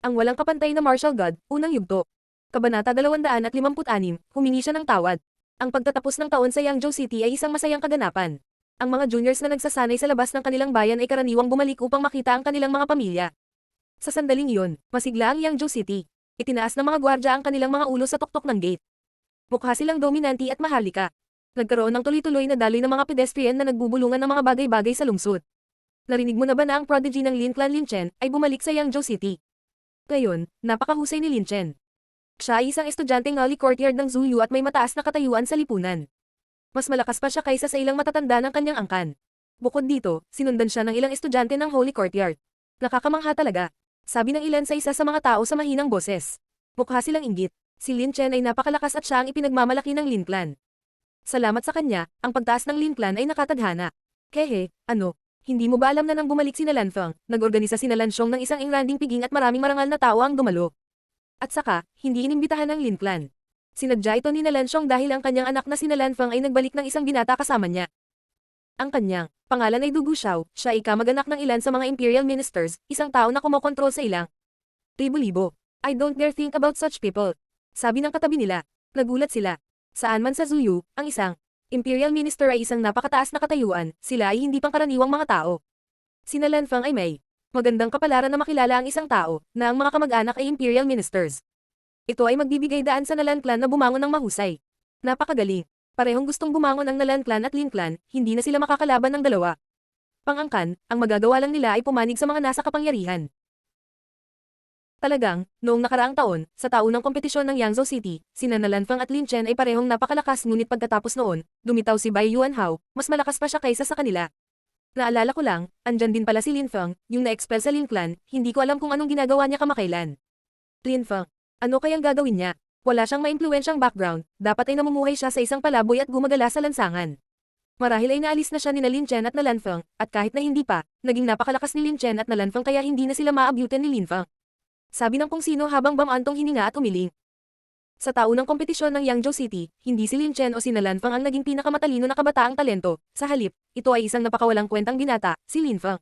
Ang walang kapantay na martial god, unang yugto. Kabanata 256, humingi siya ng tawad. Ang pagtatapos ng taon sa Yangzhou City ay isang masayang kaganapan. Ang mga juniors na nagsasanay sa labas ng kanilang bayan ay karaniwang bumalik upang makita ang kanilang mga pamilya. Sa sandaling iyon, masigla ang Yangzhou City. Itinaas ng mga gwardya ang kanilang mga ulo sa tuktok ng gate. Mukha silang dominanti at maharlika. Nagkaroon ng tuloy-tuloy na daloy ng mga pedestrian na nagbubulungan ng mga bagay-bagay sa lungsod. Narinig mo na ba na ang prodigy ng Lin Clan Lin Chen ay bumalik sa Yangzhou City? Ngayon, napakahusay ni Lin Chen. Siya ay isang estudyanteng Holy Courtyard ng Zuyu at may mataas na katayuan sa lipunan. Mas malakas pa siya kaysa sa ilang matatanda ng kanyang angkan. Bukod dito, sinundan siya ng ilang estudyante ng Holy Courtyard. Nakakamangha talaga. Sabi ng ilan sa isa sa mga tao sa mahinang boses. Mukha silang inggit. Si Lin Chen ay napakalakas at siya ang ipinagmamalaki ng Lin Clan. Salamat sa kanya, ang pagtaas ng Lin Clan ay nakatadhana. Kehe, ano? Hindi mo ba alam na nang bumalik sina Lan Feng, nag-organisa sina Lan Xiong ng isang engranding piging at maraming marangal na tao ang dumalo? At saka, hindi inimbitahan ng Lin Clan. Sinadya ito ni Lan Xiong dahil ang kanyang anak na sina Lan Feng ay nagbalik ng isang binata kasama niya. Ang kanyang pangalan ay Du Guxiao, siya ay kamag-anak ng ilan sa mga imperial ministers, isang tao na kumokontrol sa ilang libo-libo. I don't dare think about such people. Sabi ng katabi nila. Nagulat sila. Saan man sa Zuyu, ang isang imperial minister ay isang napakataas na katayuan, sila ay hindi pangkaraniwang mga tao. Sina Lan Feng ay may magandang kapalaran na makilala ang isang tao, na ang mga kamag-anak ay imperial ministers. Ito ay magbibigay daan sa Nalan Clan na bumangon ng mahusay. Napakagaling. Parehong gustong bumangon ang Nalan Clan at Lin Clan, hindi na sila makakalaban ng dalawa. Pangangkan, ang magagawa lang nila ay pumanig sa mga nasa kapangyarihan. Talagang, noong nakaraang taon, sa taunang kompetisyon ng Yangzhou City, sina Lan Feng at Lin Chen ay parehong napakalakas ngunit pagkatapos noon, lumitaw si Bai Yuanhao, mas malakas pa siya kaysa sa kanila. Naalala ko lang, andyan din pala si Lin Feng, yung na-expel sa Lin Clan, hindi ko alam kung anong ginagawa niya kamakailan. Lin Feng, ano kayang gagawin niya? Wala siyang maimpluwensyang background, dapat ay namumuhay siya sa isang palaboy at gumagala sa lansangan. Marahil ay naalis na siya ni Lin Chen at Lan Feng, at kahit na hindi pa, naging napakalakas ni Lin Chen at Lan Feng kaya hindi na sila maabutan ni Lin Feng. Sabi ng kung sino habang bamantong hininga at umiling. Sa taunang kompetisyon ng Yangzhou City, hindi si Lin Chen o si Lan Feng ang naging pinakamatalino na kabataang talento. Sa halip, ito ay isang napakawalang kwentang binata, si Lin Feng.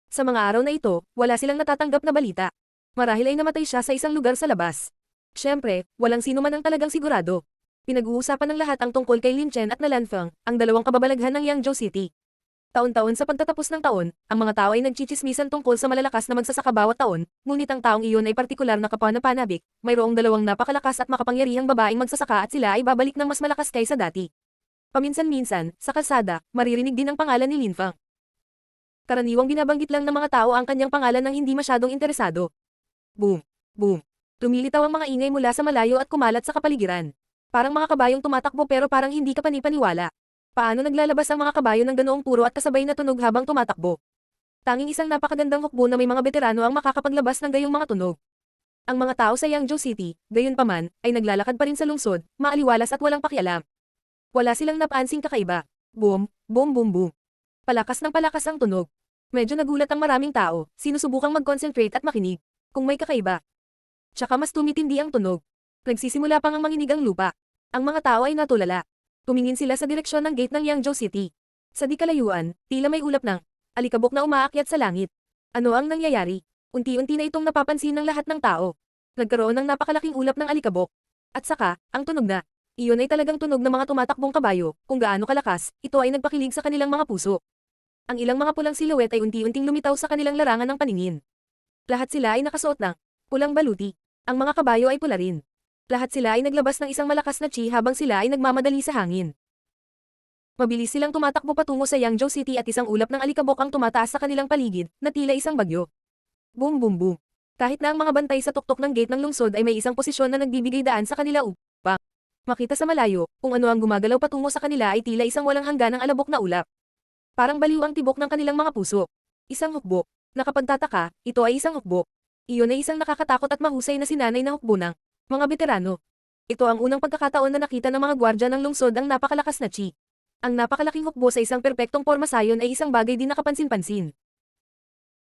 Sa mga araw na ito, wala silang natatanggap na balita. Marahil ay namatay siya sa isang lugar sa labas. Siyempre, walang sino man ang talagang sigurado. Pinag-uusapan ng lahat ang tungkol kay Lin Chen at Lan Feng, ang dalawang kababalaghan ng Yangzhou City. Taon-taon sa pagtatapos ng taon, ang mga tao ay nagchichismisan tungkol sa malalakas na magsasaka bawat taon, ngunit ang taong iyon ay partikular na kapanapanabik, mayroong dalawang napakalakas at makapangyarihang babaeng magsasaka at sila ay babalik ng mas malakas kaysa dati. Paminsan-minsan, sa kalsada, maririnig din ang pangalan ni Lin Feng. Karaniwang binabanggit lang ng mga tao ang kanyang pangalan nang hindi masyadong interesado. Boom! Boom! Lumilitaw ang mga ingay mula sa malayo at kumalat sa kapaligiran. Parang mga kabayong tumatakbo pero parang hindi ka panipaniwala. Paano naglalabas ang mga kabayo ng ganoong puro at kasabay na tunog habang tumatakbo? Tanging isang napakagandang hukbo na may mga veterano ang makakapaglabas ng gayong mga tunog. Ang mga tao sa Yangzhou City, gayunpaman, ay naglalakad pa rin sa lungsod, maaliwalas at walang pakialam. Wala silang napansing kakaiba. Boom, boom boom boom. Palakas ng palakas ang tunog. Medyo nagulat ang maraming tao, sinusubukang mag-concentrate at makinig. Kung may kakaiba. Tsaka mas tumitindi ang tunog. Nagsisimula pang ang manginig ang lupa. Ang mga tao ay natulala. Tumingin sila sa direksyon ng gate ng Yangzhou City. Sa di kalayuan, tila may ulap ng alikabok na umaakyat sa langit. Ano ang nangyayari? Unti-unti na itong napapansin ng lahat ng tao. Nagkaroon ng napakalaking ulap ng alikabok. At saka, ang tunog na. Iyon ay talagang tunog ng mga tumatakbong kabayo, kung gaano kalakas, ito ay nagpakilig sa kanilang mga puso. Ang ilang mga pulang silhouette ay unti-unting lumitaw sa kanilang larangan ng paningin. Lahat sila ay nakasuot ng pulang baluti. Ang mga kabayo ay pula rin. Lahat sila ay naglabas ng isang malakas na chi habang sila ay nagmamadali sa hangin. Mabilis silang tumatakbo patungo sa Yangzhou City at isang ulap ng alikabok ang tumataas sa kanilang paligid, na tila isang bagyo. Boom boom boom. Kahit na ang mga bantay sa tuktok ng gate ng lungsod ay may isang posisyon na nagbibigay daan sa kanila upang makita sa malayo, kung ano ang gumagalaw patungo sa kanila ay tila isang walang hangganang alabok na ulap. Parang baliw ang tibok ng kanilang mga puso. Isang hukbo. Nakapagtataka, ito ay isang hukbo. Iyon ay isang nakakatakot at mahusay na sinanay na hukbo ng mga veterano. Ito ang unang pagkakataon na nakita ng mga gwardya ng lungsod ang napakalakas na chi. Ang napakalaking hukbo sa isang perpektong porma sayon ay isang bagay din na kapansin-pansin.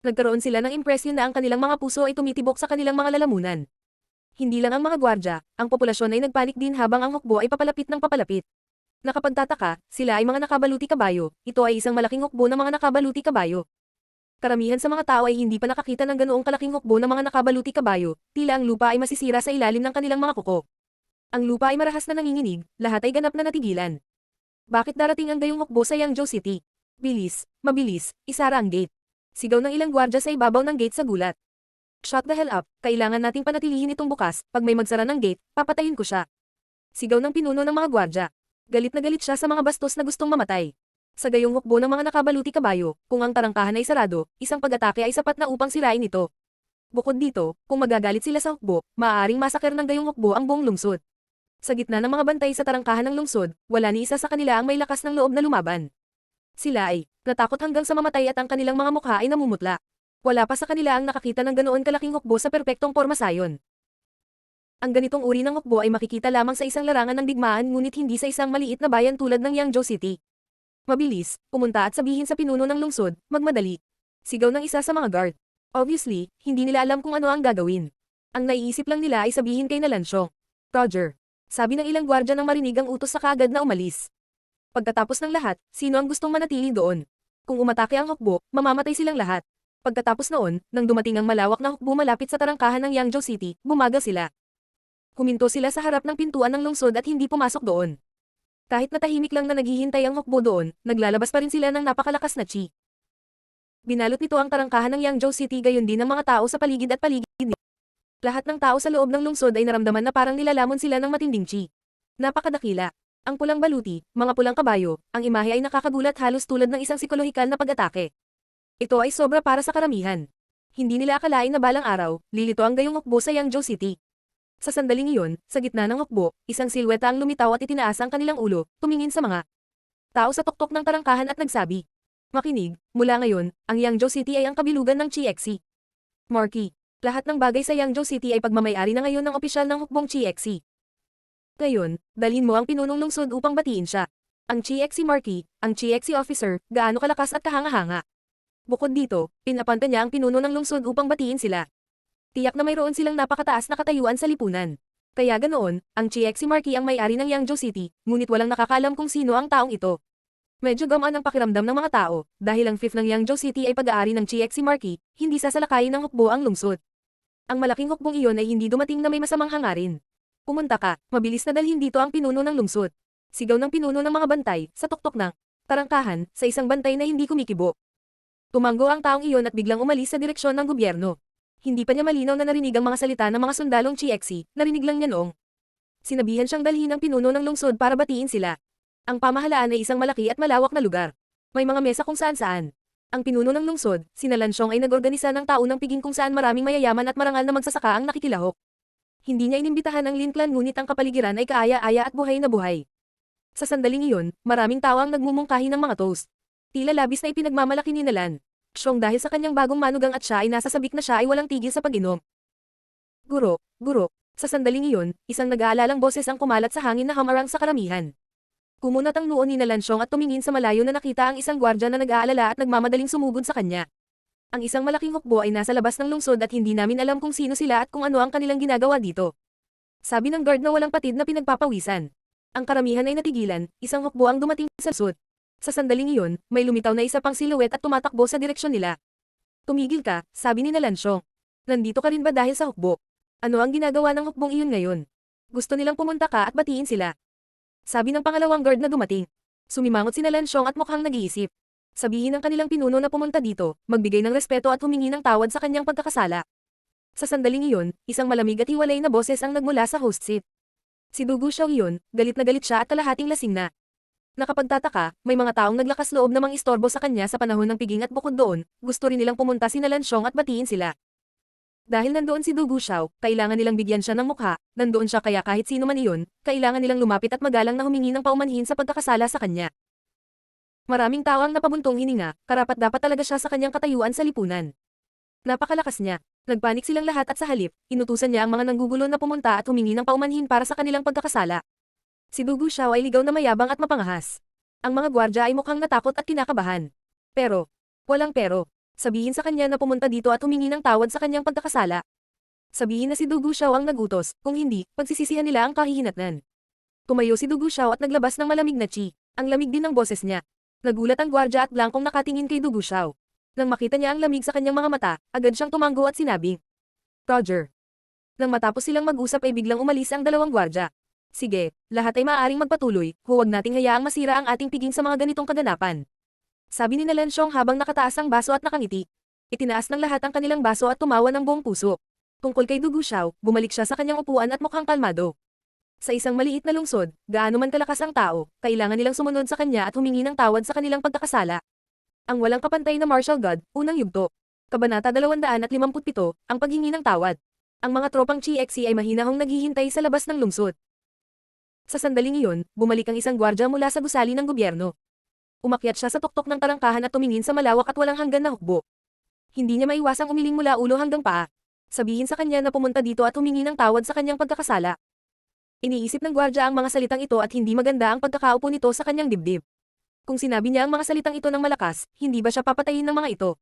Nagkaroon sila ng impresyon na ang kanilang mga puso ay tumitibok sa kanilang mga lalamunan. Hindi lang ang mga gwardya, ang populasyon ay nagpanik din habang ang hukbo ay papalapit ng papalapit. Nakapagtataka, sila ay mga nakabaluti kabayo, ito ay isang malaking hukbo ng mga nakabaluti kabayo. Karamihan sa mga tao ay hindi pa nakakita ng ganoong kalaking hukbo ng mga nakabaluti kabayo, tila ang lupa ay masisira sa ilalim ng kanilang mga kuko. Ang lupa ay marahas na nanginginig, lahat ay ganap na natigilan. Bakit darating ang gayong hukbo sa Yangzhou City? Bilis, mabilis, isara ang gate. Sigaw ng ilang gwardya sa ibabaw ng gate sa gulat. Shut the hell up, kailangan nating panatilihin itong bukas, pag may magsara ng gate, papatayin ko siya. Sigaw ng pinuno ng mga gwardya. Galit na galit siya sa mga bastos na gustong mamatay. Sa gayong hukbo ng mga nakabaluti kabayo, kung ang tarangkahan ay sarado, isang pag-atake ay sapat na upang sirain ito. Bukod dito, kung magagalit sila sa hukbo, maaaring masaker ng gayong hukbo ang buong lungsod. Sa gitna ng mga bantay sa tarangkahan ng lungsod, wala ni isa sa kanila ang may lakas ng loob na lumaban. Sila ay natakot hanggang sa mamatay at ang kanilang mga mukha ay namumutla. Wala pa sa kanila ang nakakita ng ganoon kalaking hukbo sa perpektong pormasayon. Ang ganitong uri ng hukbo ay makikita lamang sa isang larangan ng digmaan ngunit hindi sa isang maliit na bayan tulad ng Yangzhou City. Mabilis, pumunta at sabihin sa pinuno ng lungsod, magmadali. Sigaw ng isa sa mga guard. Obviously, hindi nila alam kung ano ang gagawin. Ang naiisip lang nila ay sabihin kay Nalansyong. Roger. Sabi ng ilang gwardya nang marinig ang utos sa kaagad na umalis. Pagkatapos ng lahat, sino ang gustong manatili doon? Kung umatake ang hukbo, mamamatay silang lahat. Pagkatapos noon, nang dumating ang malawak na hukbo malapit sa tarangkahan ng Yangzhou City, bumagal sila. Huminto sila sa harap ng pintuan ng lungsod at hindi pumasok doon. Kahit natahimik lang na naghihintay ang hukbo doon, naglalabas pa rin sila ng napakalakas na chi. Binalot nito ang tarangkahan ng Yangzhou City gayon din ng mga tao sa paligid at paligid nito. Lahat ng tao sa loob ng lungsod ay naramdaman na parang nilalamon sila ng matinding chi. Napakadakila. Ang pulang baluti, mga pulang kabayo, ang imahe ay nakakagulat halos tulad ng isang psikolohikal na pag-atake. Ito ay sobra para sa karamihan. Hindi nila akalain na balang araw, lilito ang gayong hukbo sa Yangzhou City. Sa sandaling iyon, sa gitna ng hukbo, isang silweta ang lumitaw at itinaas ang kanilang ulo, tumingin sa mga tao sa tuktok ng tarangkahan at nagsabi. Makinig, mula ngayon, ang Yangzhou City ay ang kabilugan ng Chiexi. Marky, lahat ng bagay sa Yangzhou City ay pagmamayari na ngayon ng opisyal ng hukbong Chiexi. Ngayon, dalhin mo ang pinunong lungsod upang batiin siya. Ang Chiexi Marky, ang Chiexi officer, gaano kalakas at kahanga-hanga. Bukod dito, pinapanta niya ang pinuno ng lungsod upang batiin sila. Tiyak na mayroon silang napakataas na katayuan sa lipunan. Kaya ganoon, ang Chiexi Marky ang may-ari ng Yangzhou City, ngunit walang nakakaalam kung sino ang taong ito. Medyo gamaan ang pakiramdam ng mga tao, dahil ang fifth ng Yangzhou City ay pag-aari ng Chiexi Marky, hindi sasalakayin ng hukbo ang lungsod. Ang malaking hukbong iyon ay hindi dumating na may masamang hangarin. Pumunta ka, mabilis na dalhin dito ang pinuno ng lungsod. Sigaw ng pinuno ng mga bantay, sa tuktok ng tarangkahan, sa isang bantay na hindi kumikibo. Tumanggo ang taong iyon at biglang umalis sa direksyon ng gobyerno. Hindi pa niya malinaw na narinig ang mga salita ng mga sundalong Chiexi, narinig lang niya noong sinabihan siyang dalhin ang pinuno ng lungsod para batiin sila. Ang pamahalaan ay isang malaki at malawak na lugar. May mga mesa kung saan-saan. Ang pinuno ng lungsod, si Nalansyong ay nag-organisa ng taunang piging kung saan maraming mayayaman at marangal na magsasaka ang nakikilahok. Hindi niya inimbitahan ang Lin Clan ngunit ang kapaligiran ay kaaya-aya at buhay na buhay. Sa sandaling iyon, maraming tao ang nagmumungkahi ng mga toast. Tila labis na ipinagmamalaki ni Nalan Syong dahil sa kanyang bagong manugang at siya ay nasasabik na siya ay walang tigil sa pag-inom. Guro, sa sandaling iyon, isang nag-aalalang boses ang kumalat sa hangin na hamarang sa karamihan. Kumunat ang noo ni Nalansyong at tumingin sa malayo na nakita ang isang gwardya na nag-aalala at nagmamadaling sumugod sa kanya. Ang isang malaking hukbo ay nasa labas ng lungsod at hindi namin alam kung sino sila at kung ano ang kanilang ginagawa dito. Sabi ng guard na walang patid na pinagpapawisan. Ang karamihan ay natigilan, isang hukbo ang dumating sa lungsod. Sa sandaling iyon, may lumitaw na isa pang siluet at tumatakbo sa direksyon nila. Tumigil ka, sabi ni Nalansyong. Nandito ka rin ba dahil sa hukbo? Ano ang ginagawa ng hukbong iyon ngayon? Gusto nilang pumunta ka at batiin sila. Sabi ng pangalawang guard na dumating. Sumimangot si Nalansyong at mukhang nag-iisip. Sabihin ng kanilang pinuno na pumunta dito, magbigay ng respeto at humingi ng tawad sa kanyang pagkakasala. Sa sandaling iyon, isang malamig at hiwalay na boses ang nagmula sa host seat. Si Dugu Xiao iyon, galit na galit siya at kalahating lasing na. Nakapagtataka, may mga taong naglakas loob na mang-istorbo sa kanya sa panahon ng piging at bukod doon, gusto rin nilang pumunta si Nalansyong at batiin sila. Dahil nandoon si Dugu Xiao, kailangan nilang bigyan siya ng mukha, nandoon siya kaya kahit sino man iyon, kailangan nilang lumapit at magalang na humingi ng paumanhin sa pagkakasala sa kanya. Maraming tao ang napabuntong hininga, karapat-dapat talaga siya sa kanyang katayuan sa lipunan. Napakalakas niya. Nagpanik silang lahat at sa halip, inutusan niya ang mga nanggugulo na pumunta at humingi ng paumanhin para sa kanilang pagkakasala. Si Dugu Xiao ay ligaw na mayabang at mapangahas. Ang mga gwardya ay mukhang natakot at kinakabahan. Pero, walang pero. Sabihin sa kanya na pumunta dito at humingi ng tawad sa kanyang pagkakasala. Sabihin na si Dugu Xiao ang nagutos, kung hindi, pagsisisihan nila ang kahihinatnan. Tumayo si Dugu Xiao at naglabas ng malamig na chi. Ang lamig din ng boses niya. Nagulat ang gwardya at blankong nakatingin kay Dugu Xiao. Nang makita niya ang lamig sa kanyang mga mata, agad siyang tumanggo at sinabi, Roger. Nang matapos silang mag-usap ay biglang umalis ang dalawang gwardya. Sige, lahat ay maaaring magpatuloy, huwag nating hayaang masira ang ating piging sa mga ganitong kaganapan. Sabi ni Nalansyong habang nakataas ang baso at nakangiti. Itinaas ng lahat ang kanilang baso at tumawa ng buong puso. Tungkol kay Dugu Xiao, bumalik siya sa kanyang upuan at mukhang kalmado. Sa isang maliit na lungsod, gaano man kalakas ang tao, kailangan nilang sumunod sa kanya at humingi ng tawad sa kanilang pagkakasala. Ang walang kapantay na martial god, unang yugto. Kabanata 257, ang paghingi ng tawad. Ang mga tropang CXC ay mahinahong naghihintay sa labas ng lungsod. Sa sandaling iyon, bumalik ang isang gwardya mula sa gusali ng gobyerno. Umakyat siya sa tuktok ng tarangkahan at tumingin sa malawak at walang hanggan na hukbo. Hindi niya maiwasang umiling mula ulo hanggang paa. Sabihin sa kanya na pumunta dito at humingi ng tawad sa kanyang pagkakasala. Iniisip ng gwardya ang mga salitang ito at hindi maganda ang pagkakaupo nito sa kanyang dibdib. Kung sinabi niya ang mga salitang ito ng malakas, hindi ba siya papatayin ng mga ito?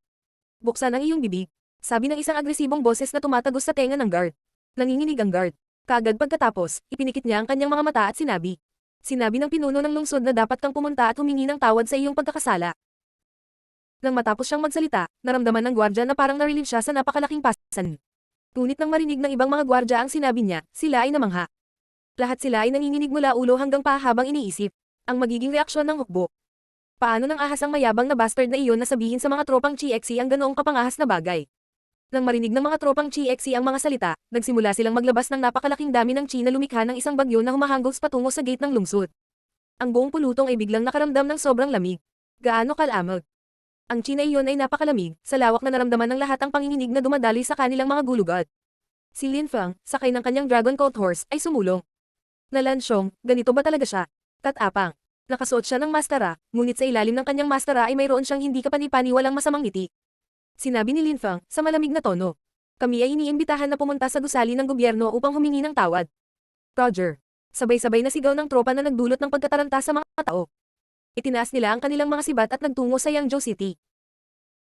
Buksan ang iyong bibig. Sabi ng isang agresibong boses na tumatagos sa tenga ng guard. Nanginginig ang guard. Kaagad pagkatapos, ipinikit niya ang kanyang mga mata at sinabi. Sinabi ng pinuno ng lungsod na dapat kang pumunta at humingi ng tawad sa iyong pagkakasala. Nang matapos siyang magsalita, naramdaman ng gwardya na parang narilib siya sa napakalaking pasan. Ngunit nang marinig ng ibang mga gwardya ang sinabi niya, sila ay namangha. Lahat sila ay nanginginig mula ulo hanggang paa habang iniisip ang magiging reaksyon ng hukbo. Paano nang ahas ang mayabang na bastard na iyon na sabihin sa mga tropang CXC ang ganoong kapangahas na bagay? Nang marinig ng mga tropang CXC ang mga salita, nagsimula silang maglabas ng napakalaking dami ng chi na lumikha ng isang bagyo na humahanggos patungo sa gate ng lungsod. Ang buong pulutong ay biglang nakaramdam ng sobrang lamig. Gaano kalamag? Ang chi na iyon ay napakalamig, sa lawak na naramdaman ng lahat ang panginginig na dumadaloy sa kanilang mga gulugad. Si Lin Feng, sakay ng kanyang dragon coat horse, ay sumulong. Nalansyong, ganito ba talaga siya? Katapang. Nakasuot siya ng maskara, ngunit sa ilalim ng kanyang maskara ay mayroon siyang hindi kapani-paniwalang masamang ngiti. Sinabi ni Lin Feng, sa malamig na tono. Kami ay iniimbitahan na pumunta sa gusali ng gobyerno upang humingi ng tawad. Roger. Sabay-sabay na sigaw ng tropa na nagdulot ng pagkataranta sa mga tao. Itinaas nila ang kanilang mga sibat at nagtungo sa Yangzhou City.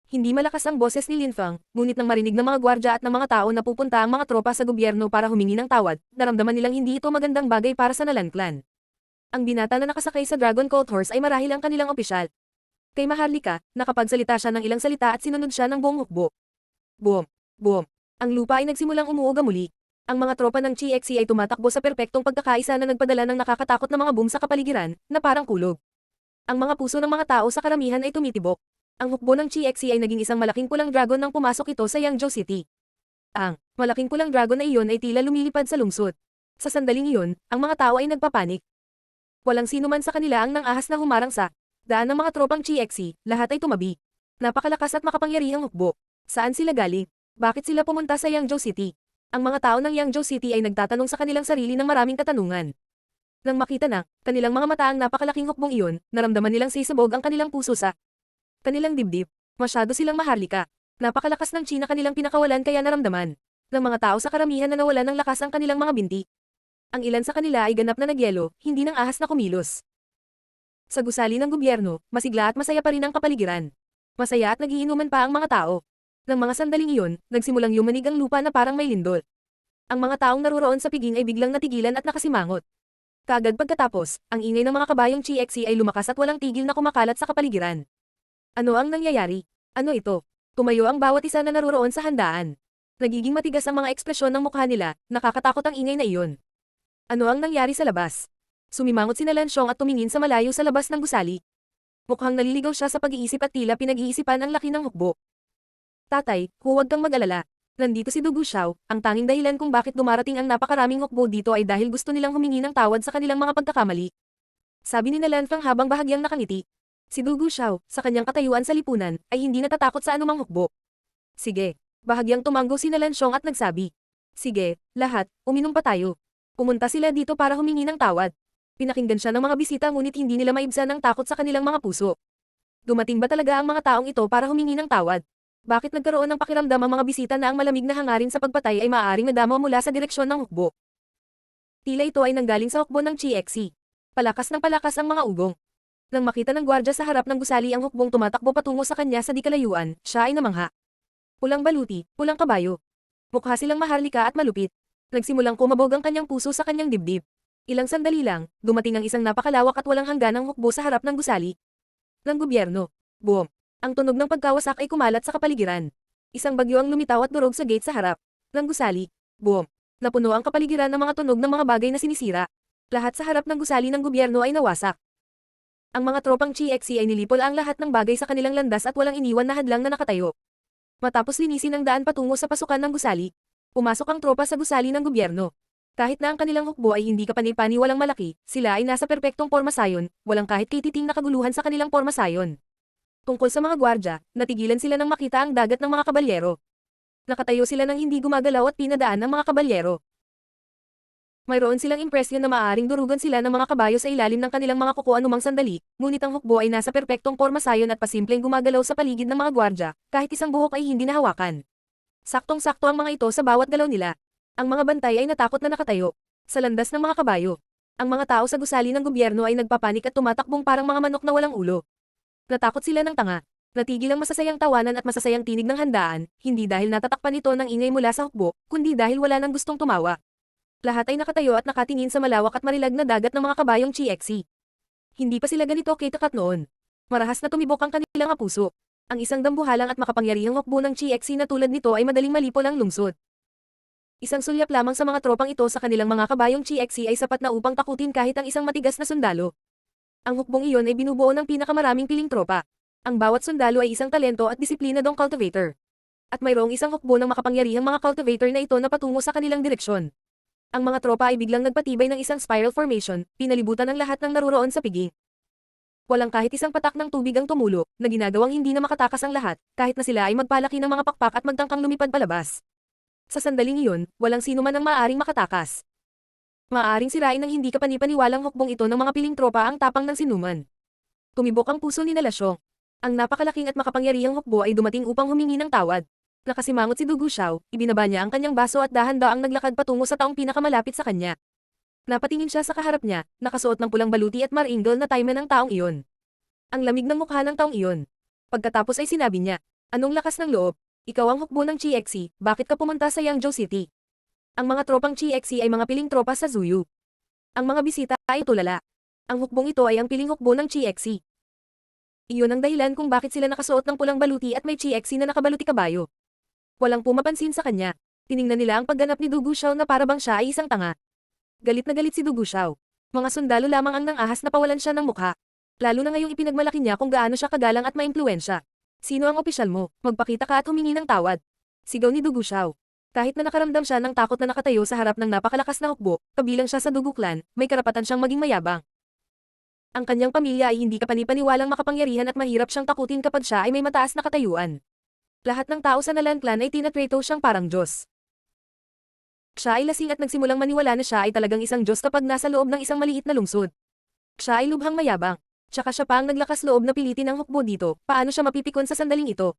Hindi malakas ang boses ni Lin Feng, ngunit nang marinig ng mga gwardya at ng mga tao na pupunta ang mga tropa sa gobyerno para humingi ng tawad, naramdaman nilang hindi ito magandang bagay para sa Nalan Clan. Ang binata na nakasakay sa Dragon Coat Horse ay marahil ang kanilang opisyal. Kay Maharlika, nakapagsalita siya ng ilang salita at sinunod siya ng buong hukbo. Boom! Boom! Ang lupa ay nagsimulang umuuga muli. Ang mga tropa ng CXC ay tumatakbo sa perpektong pagkakaisa na nagpadala ng nakakatakot na mga boom sa kapaligiran, na parang kulog. Ang mga puso ng mga tao sa karamihan ay tumitibok. Ang hukbo ng CXC ay naging isang malaking pulang dragon nang pumasok ito sa Yangzhou City. Ang malaking pulang dragon na iyon ay tila lumilipad sa lungsod. Sa sandaling iyon, ang mga tao ay nagpapanik. Walang sino man sa kanila ang nang-ahas na humarang sa daan ng mga tropang CXC, lahat ay tumabi. Napakalakas at makapangyarihang hukbo. Saan sila galing? Bakit sila pumunta sa Yangzhou City? Ang mga tao ng Yangzhou City ay nagtatanong sa kanilang sarili ng maraming katanungan. Nang makita na, kanilang mga mata ang napakalaking hukbong iyon, naramdaman nilang sisabog ang kanilang puso sa kanilang dibdib. Masyado silang maharlika. Napakalakas ng chi na kanilang pinakawalan kaya naramdaman ng mga tao sa karamihan na nawalan ng lakas ang kanilang mga binti. Ang ilan sa kanila ay ganap na nagyelo, hindi ng ahas na kumilos. Sa gusali ng gobyerno, masigla at masaya pa rin ang kapaligiran. Masaya at nagiinuman pa ang mga tao. Nang mga sandaling iyon, nagsimulang yumanig ang lupa na parang may lindol. Ang mga taong naruroon sa piging ay biglang natigilan at nakasimangot. Kaagad pagkatapos, ang ingay ng mga kabayong CXC ay lumakas at walang tigil na kumakalat sa kapaligiran. Ano ang nangyayari? Ano ito? Tumayo ang bawat isa na naruroon sa handaan. Nagiging matigas ang mga ekspresyon ng mukha nila, nakakatakot ang ingay na iyon. Ano ang nangyari sa labas? Sumimangot si Nalansyong at tumingin sa malayo sa labas ng gusali. Mukhang naliligaw siya sa pag-iisip at tila pinag-iisipan ang laki ng hukbo. Tatay, huwag kang mag-alala. Nandito si Dugu Xiao, ang tanging dahilan kung bakit dumarating ang napakaraming hukbo dito ay dahil gusto nilang humingi ng tawad sa kanilang mga pagkakamali. Sabi ni Nalanfang habang bahagyang nakangiti. Si Dugu Xiao, sa kanyang katayuan sa lipunan, ay hindi natatakot sa anumang hukbo. Sige. Bahagyang tumango si Nalansyong at nagsabi. Sige, lahat, uminom pa tayo. Pumunta sila dito para humingi ng tawad. Pinakinggan siya ng mga bisita ngunit hindi nila maibsan ang takot sa kanilang mga puso. Dumating ba talaga ang mga taong ito para humingi ng tawad? Bakit nagkaroon ng pakiramdam ang mga bisita na ang malamig na hangarin sa pagpatay ay maaaring nadamo mula sa direksyon ng hukbo? Tila ito ay nanggaling sa hukbo ng CXC. Palakas ng palakas ang mga ugong. Nang makita ng gwardya sa harap ng gusali ang hukbong tumatakbo patungo sa kanya sa di kalayuan, siya ay namangha. Pulang baluti, pulang kabayo. Mukha silang maharlika at malupit. Nagsimulang kumabog ang kanyang puso sa kanyang dibdib. Ilang sandali lang, dumating ang isang napakalawak at walang hangganang hukbo sa harap ng gusali ng gobyerno. Boom! Ang tunog ng pagkawasak ay kumalat sa kapaligiran. Isang bagyo ang lumitaw at durog sa gate sa harap ng gusali. Boom! Napuno ang kapaligiran ng mga tunog ng mga bagay na sinisira. Lahat sa harap ng gusali ng gobyerno ay nawasak. Ang mga tropang GXC ay nilipol ang lahat ng bagay sa kanilang landas at walang iniwan na hadlang na nakatayo. Matapos linisin ang daan patungo sa pasukan ng gusali, pumasok ang tropa sa gusali ng gobyerno. Kahit na ang kanilang hukbo ay hindi kapanipani walang malaki, sila ay nasa perpektong pormasayon, walang kahit kititing na kaguluhan sa kanilang pormasayon. Tungkol sa mga gwardya, natigilan sila nang makita ang dagat ng mga kabalyero. Nakatayo sila nang hindi gumagalaw at pinadaan ng mga kabalyero. Mayroon silang impresyon na maaaring durugan sila ng mga kabayo sa ilalim ng kanilang mga kuko anumang sandali, ngunit ang hukbo ay nasa perpektong pormasayon at pasimpleng gumagalaw sa paligid ng mga gwardya, kahit isang buhok ay hindi nahawakan. Saktong-sakto ang mga ito sa bawat galaw nila. Ang mga bantay ay natakot na nakatayo sa landas ng mga kabayo. Ang mga tao sa gusali ng gobyerno ay nagpapanik at tumatakbong parang mga manok na walang ulo. Natakot sila ng tanga. Natigil ang masasayang tawanan at masasayang tinig ng handaan, hindi dahil natatakpan ito ng ingay mula sa hukbo, kundi dahil wala nang gustong tumawa. Lahat ay nakatayo at nakatingin sa malawak at marilag na dagat ng mga kabayong GXC. Hindi pa sila ganito kitakat noon. Marahas na tumibok ang kanilang mga puso. Ang isang dambuhalang at makapangyarihang hukbo ng GXC na tulad nito ay madaling malipol ang lungsod. Isang sulyap lamang sa mga tropang ito sa kanilang mga kabayong GXC ay sapat na upang takutin kahit ang isang matigas na sundalo. Ang hukbong iyon ay binubuo ng pinakamaraming piling tropa. Ang bawat sundalo ay isang talento at disiplinadong cultivator. At mayroong isang hukbo ng makapangyarihang mga cultivator na ito na patungo sa kanilang direksyon. Ang mga tropa ay biglang nagpatibay ng isang spiral formation, pinalibutan ng lahat ng naruroon sa pigi. Walang kahit isang patak ng tubig ang tumulo, na ginagawang hindi na makatakas ang lahat, kahit na sila ay magpalaki ng mga pakpak at magtangkang lumipad palabas. Sa sandaling iyon, walang sino man ang maaaring makatakas. Maaaring sirain ng hindi kapanipaniwalang hukbong ito ng mga piling tropa ang tapang ng sinuman. Tumibok ang puso ni Nalasyong. Ang napakalaking at makapangyarihang hukbo ay dumating upang humingi ng tawad. Nakasimangot si Dugu Xiao, ibinaba niya ang kanyang baso at dahan-daang naglakad patungo sa taong pinakamalapit sa kanya. Napatingin siya sa kaharap niya, nakasuot ng pulang baluti at maringgol na taime ng taong iyon. Ang lamig ng mukha ng taong iyon. Pagkatapos ay sinabi niya, "Anong lakas ng loob? Ikaw ang hukbo ng GXC, bakit ka pumunta sa Yangzhou City?" Ang mga tropang GXC ay mga piling tropa sa Zuyu. Ang mga bisita ay tulala. Ang hukbong ito ay ang piling hukbo ng GXC. Iyon ang dahilan kung bakit sila nakasuot ng pulang baluti at may GXC na nakabaluti kabayo. Walang pumapansin sa kanya. Tiningnan nila ang pagganap ni Dugu Xiao na parabang siya ay isang tanga. Galit na galit si Dugu Xiao. Mga sundalo lamang ang nangahas na pawalan siya ng mukha. Lalo na ngayong ipinagmalaki niya kung gaano siya kagalang at maimpluwensya. "Sino ang opisyal mo? Magpakita ka at humingi ng tawad." Sigaw ni Dugu Xiao. Kahit na nakaramdam siya ng takot na nakatayo sa harap ng napakalakas na hukbo, kabilang siya sa Dugu clan, may karapatan siyang maging mayabang. Ang kanyang pamilya ay hindi kapanipaniwalang makapangyarihan at mahirap siyang takutin kapag siya ay may mataas na katayuan. Lahat ng tao sa Nalan clan ay tinatrato siyang parang Diyos. Siya ay lasing at nagsimulang maniwala na siya ay talagang isang Diyos kapag nasa loob ng isang maliit na lungsod. Siya ay lubhang mayabang. Tsaka siya pa ang naglakas loob na pilitin ang hukbo dito, paano siya mapipikon sa sandaling ito?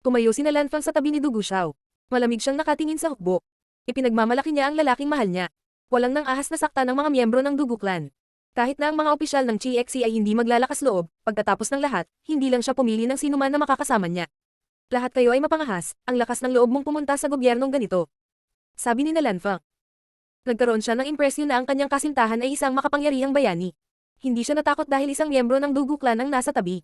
Tumayo si Nalan Fang sa tabi ni Dugu Xiao. Malamig siyang nakatingin sa hukbo. Ipinagmamalaki niya ang lalaking mahal niya. Walang nang ahas na sakta ng mga miyembro ng Dugu clan. Kahit na ang mga opisyal ng GXC ay hindi maglalakas loob, pagkatapos ng lahat, hindi lang siya pumili ng sinuman na makakasama niya. "Lahat kayo ay mapangahas, ang lakas ng loob mong pumunta sa gobyernong ganito," sabi ni Nalan Fang. Nagkaroon siya ng impresyon na ang kanyang kasintahan ay isang makapangyarihang bayani. Hindi siya natakot dahil isang miyembro ng Dugu clan ang nasa tabi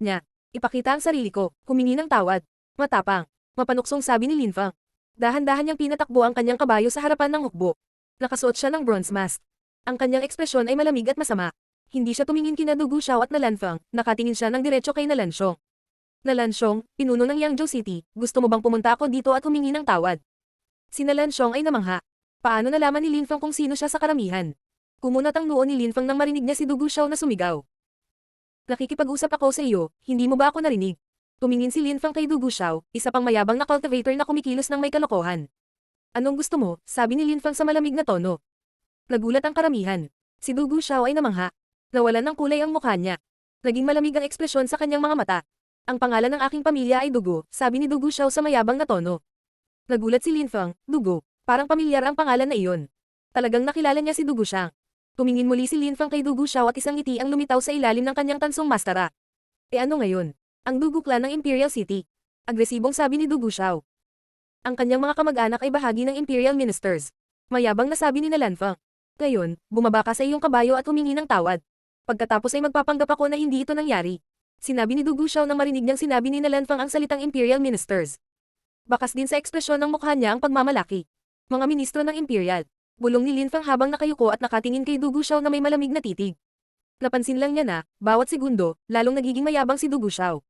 niya. "Ipakita ang sarili ko, humingi ng tawad." Matapang. Mapanuksong sabi ni Lin Fang. Dahan-dahan niyang pinatakbo ang kanyang kabayo sa harapan ng hukbo. Nakasuot siya ng bronze mask. Ang kanyang ekspresyon ay malamig at masama. Hindi siya tumingin kina Dugu Xiao at Nalan Fang, nakatingin siya ng diretso kay Nalansyong. "Nalansyong, pinuno ng Yangzhou City, gusto mo bang pumunta ako dito at humingi ng tawad?" Si Nalansyong ay namangha. Paano nalaman ni Lin Fang kung sino siya sa karamihan? Kumunat ang noo ni Lin Fang nang marinig niya si Dugu Xiao na sumigaw. "Nakikipag-usap ako sa iyo, hindi mo ba ako narinig?" Tumingin si Lin Fang kay Dugu Xiao, isa pang mayabang na cultivator na kumikilos ng may kalokohan. "Anong gusto mo?" sabi ni Lin Fang sa malamig na tono. Nagulat ang karamihan. Si Dugu Xiao ay namangha. Nawalan ng kulay ang mukha niya. Naging malamig ang ekspresyon sa kanyang mga mata. "Ang pangalan ng aking pamilya ay Dugu," sabi ni Dugu Xiao sa mayabang na tono. Nagulat si Lin Fang, "Dugu, parang pamilyar ang pangalan na iyon." Talagang nakilala niya si Dugu Xiao. Tumingin muli si Lin Fang kay Dugu Xiao at isang ngiti ang lumitaw sa ilalim ng kanyang tansong mastara. Ano ngayon? Ang Dugu clan ng Imperial City." Agresibong sabi ni Dugu Xiao. Ang kanyang mga kamag-anak ay bahagi ng Imperial Ministers. Mayabang na sabi ni Nalan Fang. "Ngayon, bumaba ka sa iyong kabayo at humingi ng tawad. Pagkatapos ay magpapanggap ako na hindi ito nangyari." Sinabi ni Dugu Xiao nang marinig niyang sinabi ni Nalanfang ang salitang Imperial Ministers. Bakas din sa ekspresyon ng mukha niya ang pagmamalaki. Mga ministro ng Imperial. Bulong ni Linfang habang nakayuko at nakatingin kay Dugu Xiao na may malamig na titig. Napansin lang niya na, bawat segundo, lalong nagiging mayabang si Dugu Xiao.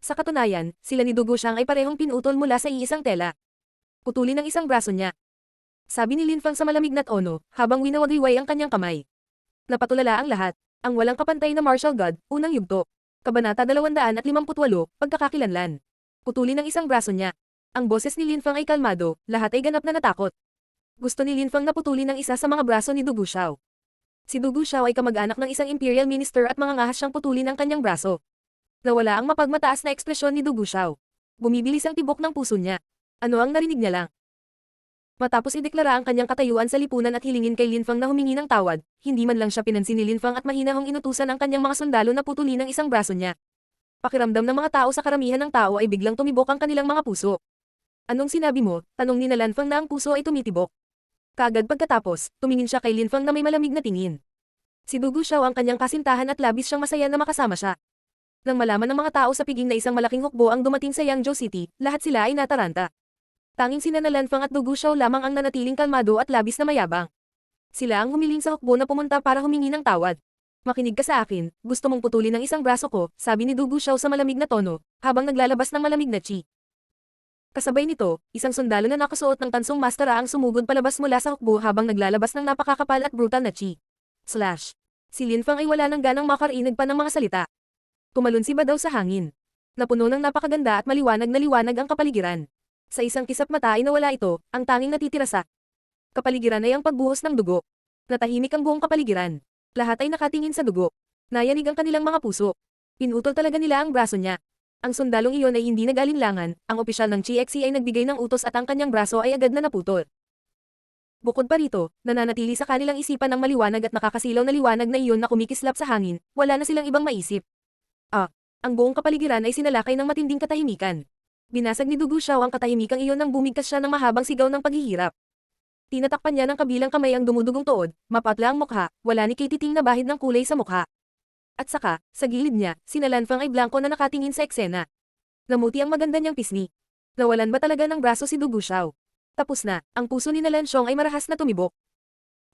Sa katunayan, sila ni Dugu Xiang ay parehong pinutol mula sa iisang tela. Putulin ng isang braso niya. Sabi ni Linfang sa malamig na tono, habang winawagayway ang kanyang kamay. Napatulala ang lahat. Ang walang kapantay na martial god, unang yugto. Kabanata 258, Pagkakakilanlan. Putulin ng isang braso niya. Ang boses ni Linfang ay kalmado, lahat ay ganap na natakot. Gusto ni Linfang na putulin ang isa sa mga braso ni Dugu Xiao. Si Dugu Xiao ay kamag-anak ng isang imperial minister at mangangahas siyang putulin ang kanyang braso. Nawala ang mapagmataas na ekspresyon ni Dugu Xiao. Bumibilis ang tibok ng puso niya. Ano ang narinig niya lang? Matapos ideklara ang kanyang katayuan sa lipunan at hilingin kay Linfang na humingi ng tawad, hindi man lang siya pinansin ni Linfang at mahinahong inutusan ang kanyang mga sundalo na putulin ang isang braso niya. Pakiramdam ng mga tao sa karamihan ng tao ay biglang tumibok ang kanilang mga puso. Anong sinabi mo? Tanong ni Nalanfang na ang puso ay tumitibok. Kaagad pagkatapos, tumingin siya kay Linfang na may malamig na tingin. Si Dugu Xiao ang kanyang kasintahan at labis siyang masaya na makasama siya. Nang malaman ng mga tao sa piging na isang malaking hukbo ang dumating sa Yangzhou City, lahat sila ay nataranta. Tanging sina Nalanfang at Dugu Xiao lamang ang nanatiling kalmado at labis na mayabang. Sila ang humiling sa hukbo na pumunta para humingi ng tawad. Makinig ka sa akin, gusto mong putulin ang isang braso ko, sabi ni Dugu Xiao sa malamig na tono, habang naglalabas ng malamig na chi. Kasabay nito, isang sundalo na nakasuot ng tansong mastara ang sumugod palabas mula sa hukbo habang naglalabas ng napakakapal at brutal na chi. Slash. Si Linfang ay wala nang ganang makarinig pa ng mga salita. Tumalon si Badaw sa hangin. Napuno ng napakaganda at maliwanag na liwanag ang kapaligiran. Sa isang kisap mata ay nawala ito, ang tanging natitira sa kapaligiran ay ang pagbuhos ng dugo. Natahimik ang buong kapaligiran. Lahat ay nakatingin sa dugo. Nayanig ang kanilang mga puso. Pinutol talaga nila ang braso niya. Ang sundalong iyon ay hindi nag-alinlangan, ang opisyal ng GXC ay nagbigay ng utos at ang kanyang braso ay agad na naputol. Bukod pa rito, nananatili sa kanilang isipan ng maliwanag at nakakasilaw na liwanag na iyon na kumikislap sa hangin, wala na silang ibang maisip. Ang buong kapaligiran ay sinalakay ng matinding katahimikan. Binasag ni Dugu Xiao ang katahimikang iyon nang bumigkas siya ng mahabang sigaw ng paghihirap. Tinatakpan niya ng kabilang kamay ang dumudugong tuod, mapatla ang mukha, wala ni kititing na bahid ng kulay sa mukha. At saka, sa gilid niya, si Nalanfang ay blanko na nakatingin sa eksena. Namuti ang maganda niyang pisngi. Nawalan ba talaga ng braso si Dugu Xiao? Tapos na, ang puso ni Nalanxiong ay marahas na tumibok.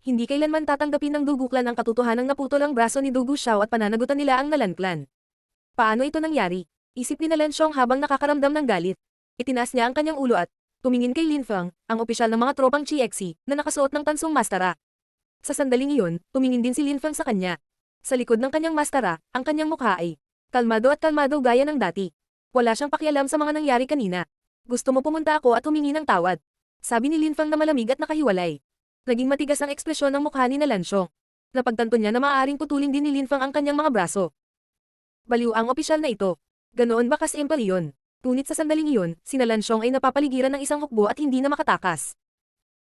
Hindi kailanman tatanggapin ng Dugu Clan ang katotohanang naputol ang braso ni Dugu Xiao at pananagutan nila ang Nalan Clan. Paano ito nangyari? Isip ni Nalanxiong habang nakakaramdam ng galit. Itinaas niya ang kanyang ulo at tumingin kay Linfang, ang opisyal ng mga tropang GXC, na nakasuot ng tansong mastara. Sa sandaling iyon, tumingin din si Linfang sa kanya. Sa likod ng kanyang mastara, ang kanyang mukha ay kalmado gaya ng dati. Wala siyang pakialam sa mga nangyari kanina. Gusto mo pumunta ako at humingi ng tawad. Sabi ni Linfang na malamig at nakahiwalay. Naging matigas ang ekspresyon ng mukha ni Nalanxiong. Napagtanto niya na maaaring putulin din ni Linfang ang kanyang mga braso. Baliw ang opisyal na ito. Ganoon ba kasimple iyon? Ngunit sa sandaling iyon, si Nalanxiong ay napapaligiran ng isang hukbo at hindi na makatakas.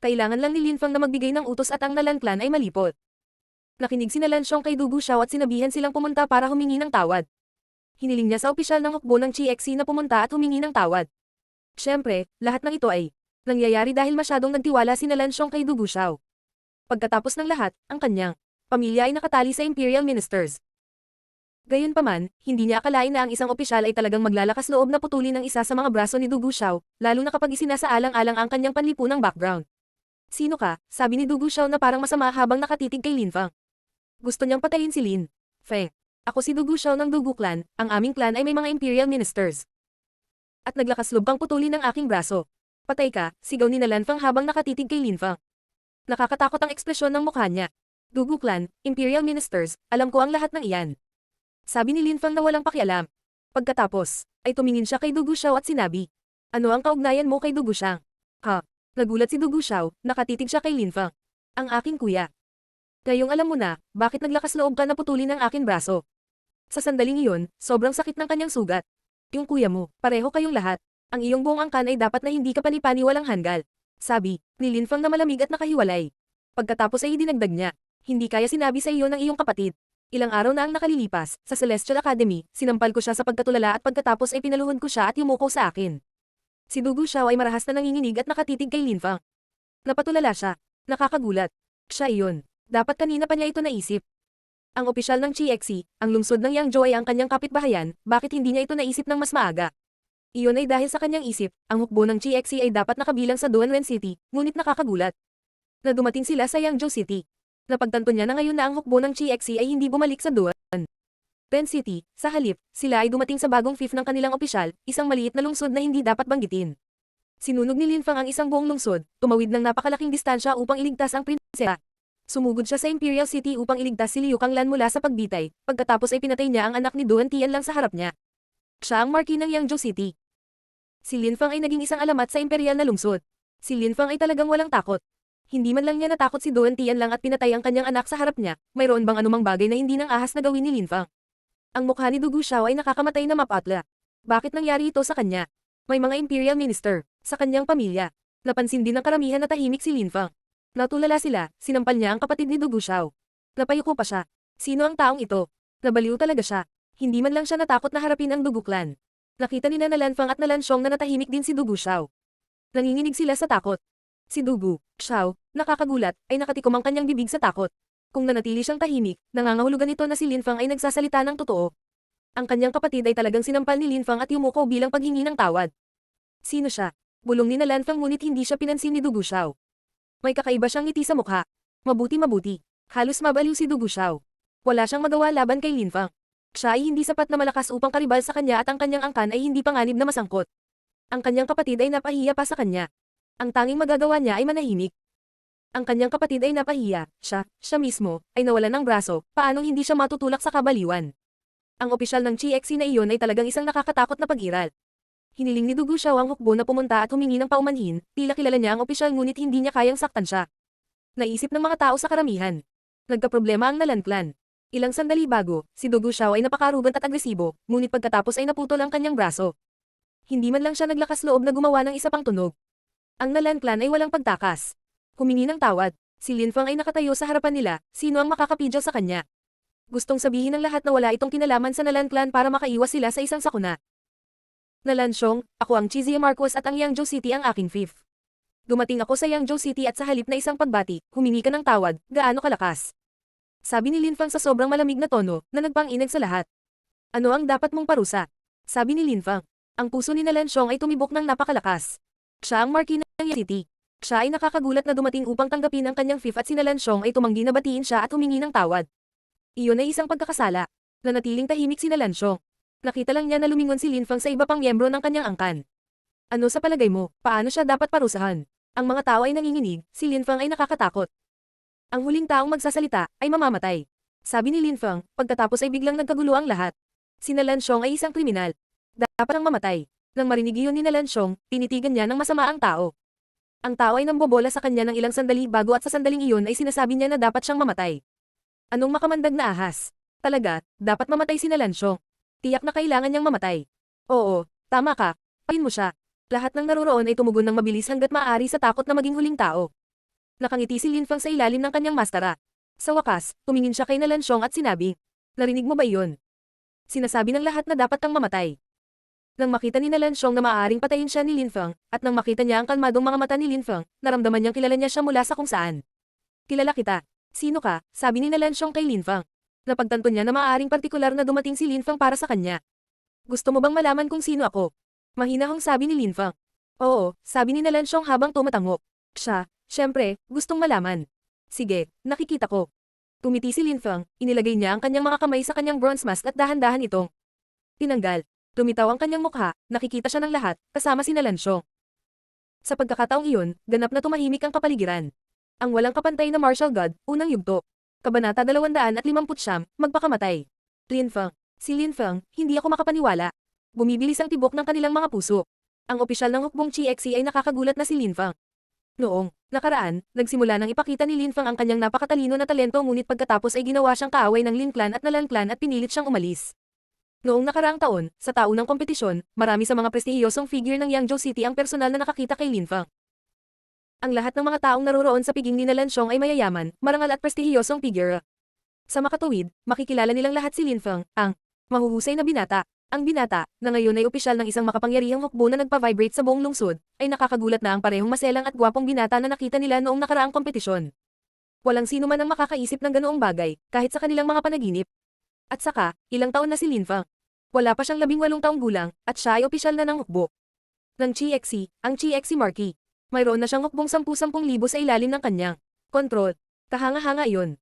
Kailangan lang ni Linfang na magbigay ng utos at ang Nalan Clan ay malipot. Nakinig si Nalanxiong kay Dugu Xiao at sinabihan silang pumunta para humingi ng tawad. Hiniling niya sa opisyal ng hukbo ng GXC na pumunta at humingi ng tawad. Siyempre, lahat ng ito ay nangyayari dahil masyadong nagtiwala si Nalanxiong kay Dugu Xiao. Pagkatapos ng lahat, ang kanyang pamilya ay nakatali sa Imperial Ministers. Gayunpaman, hindi niya akalain na ang isang opisyal ay talagang maglalakas loob na putulin ang isa sa mga braso ni Dugu Xiao, lalo na kapag isinasaalang-alang ang kanyang panlipunang background. Sino ka? Sabi ni Dugu Xiao na parang masama habang nakatitig kay Linfang. Gusto niyang patayin si Lin Feng. Ako si Dugu Xiao ng Dugu Clan, ang aming clan ay may mga Imperial Ministers. At naglakas loob kang putulin ang aking braso. Patay ka, sigaw ni Nalanfang habang nakatitig kay Linfang. Nakakatakot ang ekspresyon ng mukha niya. Dugu Clan, Imperial Ministers, alam ko ang lahat ng iyan. Sabi ni Linfang na walang pakialam. Pagkatapos, ay tumingin siya kay Dugu Xiao at sinabi, ano ang kaugnayan mo kay Dugu Xiang? Nagulat si Dugu Xiao, nakatitig siya kay Linfang. Ang aking kuya. Ngayong alam mo na, bakit naglakas loob ka na putulin ang aking braso. Sa sandaling iyon, sobrang sakit ng kanyang sugat. Yung kuya mo, pareho kayong lahat. Ang iyong buong angkan ay dapat na hindi ka panipani walang hanggal. Sabi, ni Linfang na malamig at nakahiwalay. Pagkatapos ay dinagdag niya, hindi kaya sinabi sa iyo ng iyong kapatid. Ilang araw na ang nakalilipas, sa Celestial Academy, sinampal ko siya sa pagkatulala at pagkatapos ay pinaluhod ko siya at yumuko sa akin. Si Dugu Xiao ay marahas na nanginginig at nakatitig kay Linfang. Napatulala siya. Nakakagulat. Siya iyon. Dapat kanina pa niya ito naisip. Ang opisyal ng GXC, ang lungsod ng Yangzhou ay ang kanyang kapitbahayan, bakit hindi niya ito naisip ng mas maaga? Iyon ay dahil sa kanyang isip, ang hukbo ng GXC ay dapat nakabilang sa Duanwen City, ngunit nakakagulat na dumating sila sa Yangzhou City. Napagtanto niya na ngayon na ang hukbo ng GXC ay hindi bumalik sa Duanwen City, sa halip, sila ay dumating sa bagong fifth ng kanilang opisyal, isang maliit na lungsod na hindi dapat banggitin. Sinunog ni Lin Fang ang isang buong lungsod, tumawid ng napakalaking distansya upang iligtas ang prinsesa. Sumugod siya sa Imperial City upang iligtas si Liu Kanglan mula sa pagbitay, pagkatapos ay pinatay niya ang anak ni Duan Tian lang sa harap niya. Siya ang marquis ng Yangzhou City. Si Lin Fang ay naging isang alamat sa imperial na lungsod. Si Lin Fang ay talagang walang takot. Hindi man lang niya natakot si Duan Tian lang at pinatay ang kanyang anak sa harap niya, mayroon bang anumang bagay na hindi nang ahas na gawin ni Lin Fang? Ang mukha ni Du Guxiao ay nakakamatay na mapatla. Bakit nangyari ito sa kanya? May mga imperial minister, sa kanyang pamilya. Napansin din ng karamihan na tahimik si Lin Fang. Natulala sila, sinampal niya ang kapatid ni Du Guxiao. Napayuko pa siya. Sino ang taong ito? Nabaliw talaga siya. Hindi man lang siya natakot na harapin ang Dugu clan. Nakita ni na Lanfang at na Lanshong na natahimik din si Du Guxiao. Nanginginig sila sa takot. Si Dugu Xiao, nakakagulat, ay nakatikom ang kanyang bibig sa takot. Kung nanatili siyang tahimik, nangangahulugan ito na si Lin Fang ay nagsasalita ng totoo. Ang kanyang kapatid ay talagang sinampal ni Lin Fang at yumuko bilang paghingi ng tawad. Sino siya? Bulong ni na Lanfang ngunit hindi siya pinansin ni Du Guxiao. May kakaiba siyang ngiti sa mukha. Mabuti. Halos mabaliw si Du Guxiao. Wala siyang magawa laban kay Lin Fang. Siya ay hindi sapat na malakas upang karibal sa kanya at ang kanyang angkan ay hindi panganib na masangkot. Ang kanyang kapatid ay napahiya pa sa kanya. Ang tanging magagawa niya ay manahimik. Ang kanyang kapatid ay napahiya, siya mismo, ay nawalan ng braso, paanong hindi siya matutulak sa kabaliwan. Ang opisyal ng GXC na iyon ay talagang isang nakakatakot na pag-iral. Hiniling ni Du Guxiao ang hukbo na pumunta at humingi ng paumanhin, tila kilala niya ang opisyal ngunit hindi niya kayang saktan siya. Naisip ng mga tao sa karamihan. Nagkaproblema ang Nalan clan. Ilang sandali bago, si Du Guxiao ay napakarugant at agresibo, ngunit pagkatapos ay naputol ang kanyang braso. Hindi man lang siya naglakas loob na gumawa ng isa pang tunog. Ang Nalan clan ay walang pagtakas. Humingi ng tawad. Si Lin Fang ay nakatayo sa harapan nila, sino ang makakapidyo sa kanya? Gustong sabihin ng lahat na wala itong kinalaman sa Nalan clan para makaiwas sila sa isang sakuna. Nalanshong, ako ang Chizia Marcos at ang Yangzhou City ang aking fifth. Dumating ako sa Yangzhou City at sa halip na isang pagbati, humingi ka ng tawad, gaano kalakas. Sabi ni Lin Fang sa sobrang malamig na tono, na nagpang-inag sa lahat. Ano ang dapat mong parusa? Sabi ni Lin Fang. Ang puso ni Nalanshong ay tumibok ng napakalakas. Siya ang marquis ng Yangzhou City. Siya ay nakakagulat na dumating upang tanggapin ang kanyang fifth at si Nalanshong ay tumanggi na batiin siya at humingi ng tawad. Iyon ay isang pagkakasala. Nanatiling tahimik si Nalanshong. Nakita lang niya na lumingon si Lin Fang sa iba pang miyembro ng kanyang angkan. Ano sa palagay mo, paano siya dapat parusahan? Ang mga tao ay nanginginig, si Lin Fang ay nakakatakot. Ang huling taong magsasalita ay mamamatay. Sabi ni Lin Fang, pagkatapos ay biglang nagkagulo ang lahat. Si Nalanshong ay isang kriminal. Dapat ang mamatay. Nang marinig iyon ni Nalanshong, tinitigan niya ng masama ang tao. Ang tao ay nambobola sa kanya ng ilang sandali bago at sa sandaling iyon ay sinasabi niya na dapat siyang mamatay. Anong makamandag na ahas? Talaga, dapat mamatay si Nalanshong. Tiyak na kailangan niyang mamatay. Oo, tama ka. Pahin mo siya. Lahat ng naroroon ay tumugon ng mabilis hanggat maaari sa takot na maging huling tao. Nakangiti si Lin Fang sa ilalim ng kanyang maskara. Sa wakas, tumingin siya kay Nalanshong at sinabi, narinig mo ba iyon? Sinasabi ng lahat na dapat kang mamatay. Nang makita ni Nalanshong na maaaring patayin siya ni Lin Fang, at nang makita niya ang kalmadong mga mata ni Lin Fang, naramdaman niyang kilala niya siya mula sa kung saan. Kilala kita. Sino ka? Sabi ni Nalanshong kay Lin Fang. Napagtanto niya na maaaring partikular na dumating si Lin Fang para sa kanya. Gusto mo bang malaman kung sino ako? Mahinahong sabi ni Lin Fang. Oo, sabi ni Nalanshong habang tumatango. Siya, syempre, gustong malaman. Sige, nakikita ko. Tumiti si Lin Fang, inilagay niya ang kanyang mga kamay sa kanyang bronze mask at dahan-dahan itong tinanggal. Lumitaw ang kanyang mukha, nakikita siya ng lahat, kasama si Nalanshong. Sa pagkakataong iyon, ganap na tumahimik ang kapaligiran. Ang walang kapantay na martial god, unang yugto. Kabanata 259, magpakamatay. Lin Fang. Si Lin Fang, hindi ako makapaniwala. Bumibilis ang tibok ng kanilang mga puso. Ang opisyal ng hukbong GXC ay nakakagulat na si Lin Fang. Noong nakaraan, nagsimula nang ipakita ni Lin Fang ang kanyang napakatalino na talento ngunit pagkatapos ay ginawa siyang kaaway ng Lin Clan at Nalan Clan at pinilit siyang umalis. Noong nakaraang taon, sa taunang kompetisyon, marami sa mga prestihiyosong figure ng Yangzhou City ang personal na nakakita kay Lin Fang. Ang lahat ng mga taong naroroon sa piging ni Nalanshong ay mayayaman, marangal at prestihiyosong figure. Sa makatuwid, makikilala nilang lahat si Lin Fang, ang mahuhusay na binata. Ang binata, na ngayon ay opisyal ng isang makapangyarihang hukbo na nagpa-vibrate sa buong lungsod, ay nakakagulat na ang parehong maselang at gwapong binata na nakita nila noong nakaraang kompetisyon. Walang sino man ang makakaisip ng ganoong bagay, kahit sa kanilang mga panaginip. At saka, ilang taon na si Lin Fang. Wala pa siyang 18 taong gulang, at siya ay opisyal na ng hukbo. Ng CXC, ang CXC Marquee. Mayroon na siyang hukbong 10,000 sa ilalim ng kanyang kontrol. Kahanga-hanga iyon.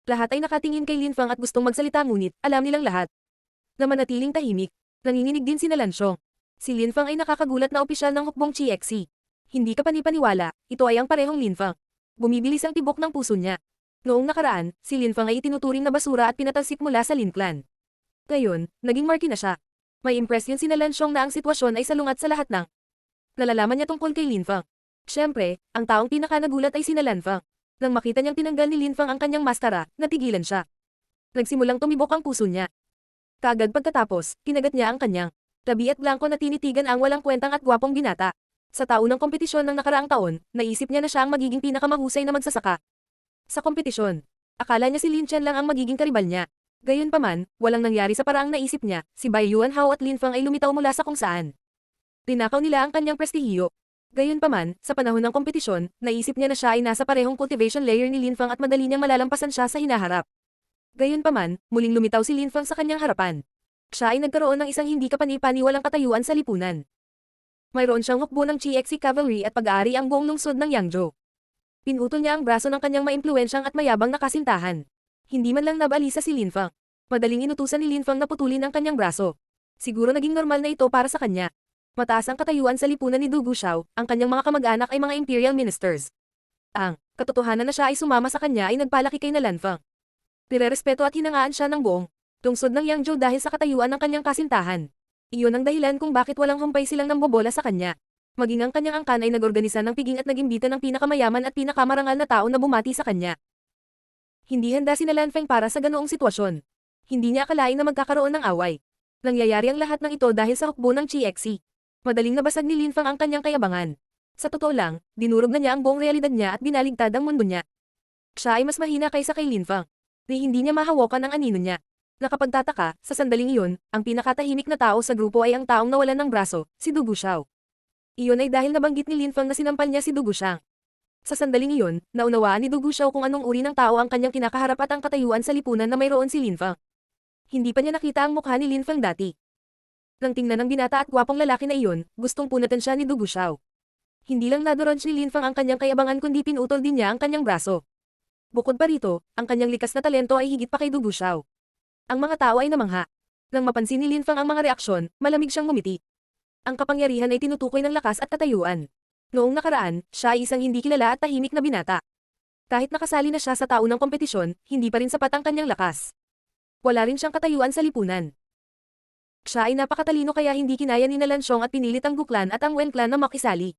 Lahat ay nakatingin kay Lin Fang at gustong magsalita ngunit, alam nilang lahat na manatiling tahimik. Nanginginig din si Lansyong. Si Lin Fang ay nakakagulat na opisyal ng hukbong CXC. Hindi ka panipaniwala, ito ay ang parehong Lin Fang. Bumibilis ang tibok ng puso niya. Noong nakaraan, si Lin Fang ay itinuturing na basura at pinatalsik mula sa Lin Clan. Ngayon, naging marky na siya. May impresyon si Lansyong na ang sitwasyon ay salungat sa lahat ng nalalaman niya tungkol kay Lin Fang. Siyempre, ang taong pinaka-nagulat ay si Lan Fang. Nang makita niyang tinanggal ni Lin Fang ang kanyang maskara, natigilan siya. Nagsimulang tumibok ang puso niya. Kaagad pagkatapos, kinagat niya ang kanyang tabi at blanko na tinitigan ang walang kwentang at gwapong binata. Sa taunang kompetisyon ng nakaraang taon, naisip niya na siya ang magiging pinakamahusay na magsasaka. Sa kompetisyon, akala niya si Lin Chen lang ang magiging karibal niya. Gayunpaman, walang nangyari sa paraang naisip niya, si Bai Yuanhao at Lin Fang ay lumitaw mula sa kung saan. Tinakaw nila ang kanyang prestihiyo. Gayunpaman, sa panahon ng kompetisyon, naisip niya na siya ay nasa parehong cultivation layer ni Lin Fang at madali niyang malalampasan siya sa hinaharap. Gayunpaman, muling lumitaw si Lin Fang sa kanyang harapan. Siya ay nagkaroon ng isang hindi kapani-paniwalang katayuan sa lipunan. Mayroon siyang hukbo ng CXC Cavalry at pag-aari ang buong lungsod ng Yangzhou. Pinutol niya ang braso ng kanyang maimpluwensyang at mayabang na kasintahan. Hindi man lang nabalisa si Lin Fang. Madaling inutusan ni Lin Fang na putulin ang kanyang braso. Siguro naging normal na ito para sa kanya. Mataas ang katayuan sa lipunan ni Du Guxiao, ang kanyang mga kamag-anak ay mga imperial ministers. Ang katotohanan na siya ay sumama sa kanya ay nagpalaki kay Lan Fang. Nirerespeto at hinangaan siya ng buong lungsod ng Yangzhou dahil sa katayuan ng kanyang kasintahan. Iyon ang dahilan kung bakit walang humpay silang nambobola sa kanya. Maging ang kanyang angkan ay nag-organisa ng piging at nag-imbita ng pinakamayaman at pinakamarangal na tao na bumati sa kanya. Hindi handa si Lan Fang para sa ganoong sitwasyon. Hindi niya akalain na magkakaroon ng away. Nangyayari ang lahat ng ito dahil sa hukbo ng CXC. Madaling nabasag ni Lin Fang ang kanyang kayabangan. Sa totoo lang, dinurog na niya ang buong realidad niya at binaligtad ang mundo niya. Siya ay mas mahina kaysa kay Lin Fang. Hindi niya mahawakan ang anino niya. Nakapagtataka, sa sandaling iyon, ang pinakatahimik na tao sa grupo ay ang taong nawalan ng braso, si Du Guxiao. Iyon ay dahil nabanggit ni Lin Fang na sinampal niya si Du Guxiang. Sa sandaling iyon, naunawaan ni Du Guxiao kung anong uri ng tao ang kanyang kinakaharap at ang katayuan sa lipunan na mayroon si Lin Fang. Hindi pa niya nakita ang mukha ni Lin Fang dati. Nang tingnan ng binata at gwapong lalaki na iyon, gustong punatan siya ni Du Guxiao. Hindi lang nadoronch ni Lin Fang ang kanyang kayabangan kundi pinutol din niya ang kanyang braso. Bukod pa rito, ang kanyang likas na talento ay higit pa kay Du Guxiao. Ang mga tao ay namangha. Nang mapansin ni Lin Fang ang mga reaksyon, malamig siyang ngumiti. Ang kapangyarihan ay tinutukoy ng lakas at katayuan. Noong nakaraan, siya ay isang hindi kilala at tahimik na binata. Kahit nakasali na siya sa taunang kompetisyon, hindi pa rin sapat ang kanyang lakas. Wala rin siyang katayuan sa lipunan. Siya ay napakatalino kaya hindi kinaya ni Lansyong at pinilit ang Gu Clan at ang Wen Clan na makisali.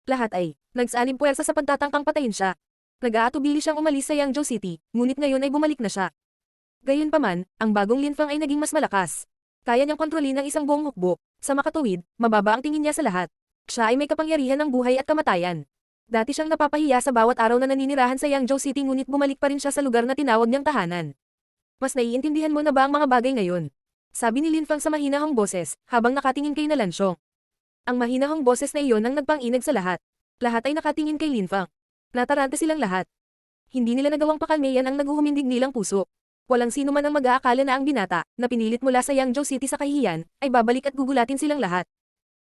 Lahat ay nagsanib puwersa sa pagtatangkang patayin siya. Nag-aatubili siyang umalis sa Yangzhou City, ngunit ngayon ay bumalik na siya. Gayunpaman, ang bagong Lin Fang ay naging mas malakas. Kaya niyang kontrolin ang isang buong hukbo. Sa makatuwid, mababa ang tingin niya sa lahat. Siya ay may kapangyarihan ng buhay at kamatayan. Dati siyang napapahiya sa bawat araw na naninirahan sa Yangzhou City ngunit bumalik pa rin siya sa lugar na tinawag niyang tahanan. Mas naiintindihan mo na ba ang mga bagay ngayon? Sabi ni Lin Fang sa mahinahong boses, habang nakatingin kay Lansyong. Ang mahinahong boses na iyon ang nagpang-inag sa lahat. Lahat ay nakatingin kay Lin Fang. Natarante silang lahat. Hindi nila nagawang pakalmeyan ang naguhumindig nilang puso. Walang sino man ang mag-aakala na ang binata, na pinilit mula sa Yangzhou City sa kahihiyan, ay babalik at gugulatin silang lahat.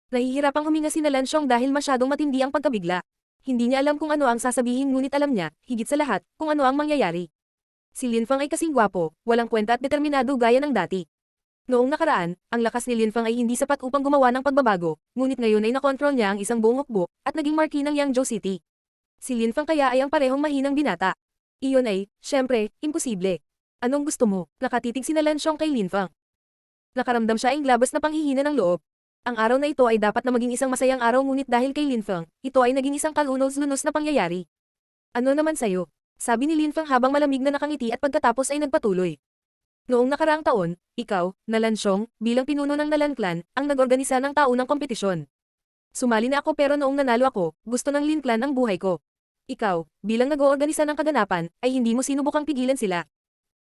Nahihirapang huminga si Lansyong dahil masyadong matindi ang pagkabigla. Hindi niya alam kung ano ang sasabihin ngunit alam niya, higit sa lahat, kung ano ang mangyayari. Si Lin Fang ay kasing gwapo, walang kwenta at determinado gaya ng dati. Noong nakaraan, ang lakas ni Lin Fang ay hindi sapat upang gumawa ng pagbabago, ngunit ngayon ay nakontrol niya ang isang buong hukbo, at naging marquee ng Yangzhou City. Si Lin Fang kaya ay ang parehong mahinang binata. Iyon ay, syempre, imposible. Anong gusto mo? Nakatitig si Lansyong kay Lin Fang. Nakaramdam siya ang labas na panghihina ng loob. Ang araw na ito ay dapat na maging isang masayang araw ngunit dahil kay Lin Fang, ito ay naging isang kalunos-lunos na pangyayari. Ano naman sayo? Sabi ni Lin Fang habang malamig na nakangiti at pagkatapos ay nagpatuloy. Noong nakaraang taon, ikaw, Lansyong, bilang pinuno ng Lan Clan, ang nag-organisa ng taunang kompetisyon. Sumali na ako pero noong nanalo ako, gusto ng Lin Clan ang buhay ko. Ikaw, bilang nag-oorganisa ng kaganapan, ay hindi mo sinubukang pigilan sila.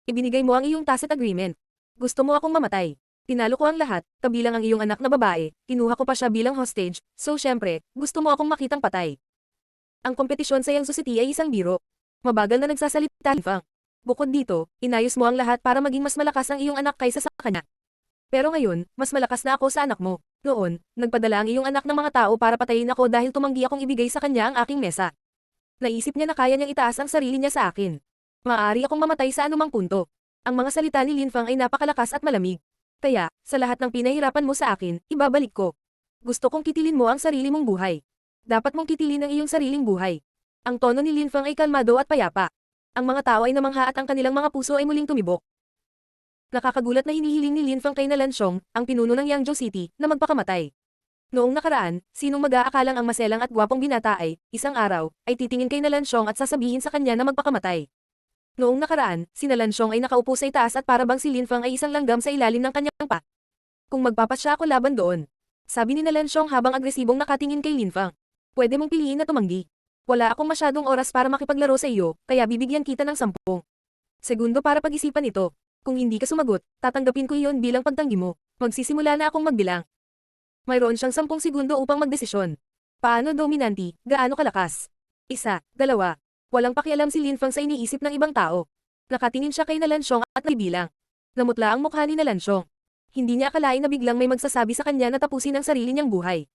Ibinigay mo ang iyong tacit agreement. Gusto mo akong mamatay. Tinalo ko ang lahat, kabilang ang iyong anak na babae, kinuha ko pa siya bilang hostage, so syempre, gusto mo akong makitang patay. Ang kompetisyon sa Yangzhou City ay isang biro. Mabagal na nagsasalita Linfang. Bukod dito, inayos mo ang lahat para maging mas malakas ang iyong anak kaysa sa kanya. Pero ngayon, mas malakas na ako sa anak mo. Noon, nagpadala ang iyong anak ng mga tao para patayin ako dahil tumanggi akong ibigay sa kanya ang aking mesa. Naisip niya na kaya niyang itaas ang sarili niya sa akin. Maaari akong mamatay sa anumang punto. Ang mga salita ni Linfang ay napakalakas at malamig. Kaya, sa lahat ng pinahirapan mo sa akin, ibabalik ko. Gusto kong kitilin mo ang sarili mong buhay. Dapat mong kitilin ang iyong sariling buhay. Ang tono ni Linfang ay kalmado at payapa. Ang mga tao ay namangha at ang kanilang mga puso ay muling tumibok. Nakakagulat na hinihiling ni Linfang kay Nalansyong, ang pinuno ng Yangzhou City, na magpakamatay. Noong nakaraan, sinong mag-aakalang ang maselang at gwapong binata ay, isang araw, ay titingin kay Nalansyong at sasabihin sa kanya na magpakamatay. Noong nakaraan, si Nalansyong ay nakaupo sa itaas at para bang si Linfang ay isang langgam sa ilalim ng kanyang pa. Kung magpapasya ako laban doon. Sabi ni Nalansyong habang agresibong nakatingin kay Linfang. Pwede mong piliin na tumanggi. Wala akong masyadong oras para makipaglaro sa iyo, kaya bibigyan kita ng 10 segundo para pag-isipan ito. Kung hindi ka sumagot, tatanggapin ko iyon bilang pagtanggi mo. Magsisimula na akong magbilang. Mayroon siyang 10 segundo upang magdesisyon. Paano dominanti, gaano kalakas? 1, 2. Walang pakialam si Linfang sa iniisip ng ibang tao. Nakatingin siya kay Nalansyong at nagbilang. Namutla ang mukha ni Nalansyong. Hindi niya akalain na biglang may magsasabi sa kanya na tapusin ang sarili niyang buhay.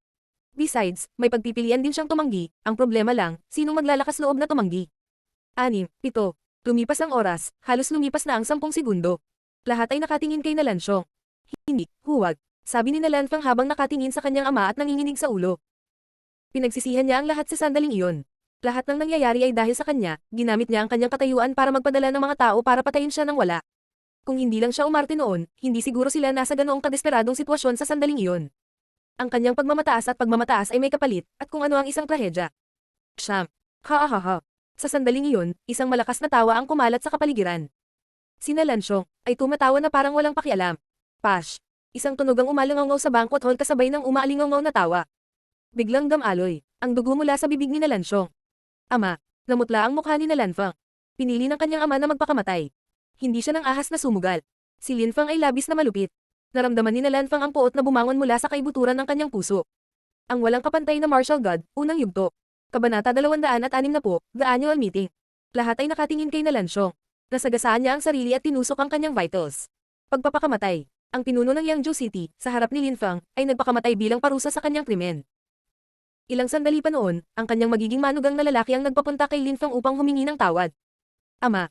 Besides, may pagpipilian din siyang tumanggi, ang problema lang, sinong maglalakas loob na tumanggi? 6, 7. Lumipas ang oras, halos lumipas na ang 10 segundo. Lahat ay nakatingin kay Nalansyong. Hindi, huwag. Sabi ni Nalanfang habang nakatingin sa kanyang ama at nanginginig sa ulo. Pinagsisihan niya ang lahat sa sandaling iyon. Lahat ng nangyayari ay dahil sa kanya, ginamit niya ang kanyang katayuan para magpadala ng mga tao para patayin siya ng wala. Kung hindi lang siya umarte noon, hindi siguro sila nasa ganoong kadesperadong sitwasyon sa sandaling iyon. Ang kanyang pagmamataas at pagmamataas ay may kapalit, at kung ano ang isang trahedya. Siyam. Ha. Sa sandaling iyon, isang malakas na tawa ang kumalat sa kapaligiran. Si Nalansyong ay tumatawa na parang walang pakialam. Pash. Isang tunog ang umalingaw sa banquet hall kasabay ng umaalingaw na tawa. Biglang damaloy, ang dugo mula sa bibig ni Nalansyong. Ama, namutla ang mukha ni Nalanfang. Pinili ng kanyang ama na magpakamatay. Hindi siya ng ahas na sumugal. Si Linfang ay labis na malupit. Naramdaman ni Nalanfang ang puot na bumangon mula sa kaibuturan ng kanyang puso. Ang walang kapantay na martial god, unang yugto. Kabanata 260, The Annual Meeting. Lahat ay nakatingin kay Nalansyong. Nasagasaan niya ang sarili at tinusok ang kanyang vitals. Pagpapakamatay. Ang pinuno ng Yangzhou City, sa harap ni Linfang, ay nagpakamatay bilang parusa sa kanyang krimen. Ilang sandali pa noon, ang kanyang magiging manugang na lalaki ang nagpapunta kay Linfang upang humingi ng tawad. Ama.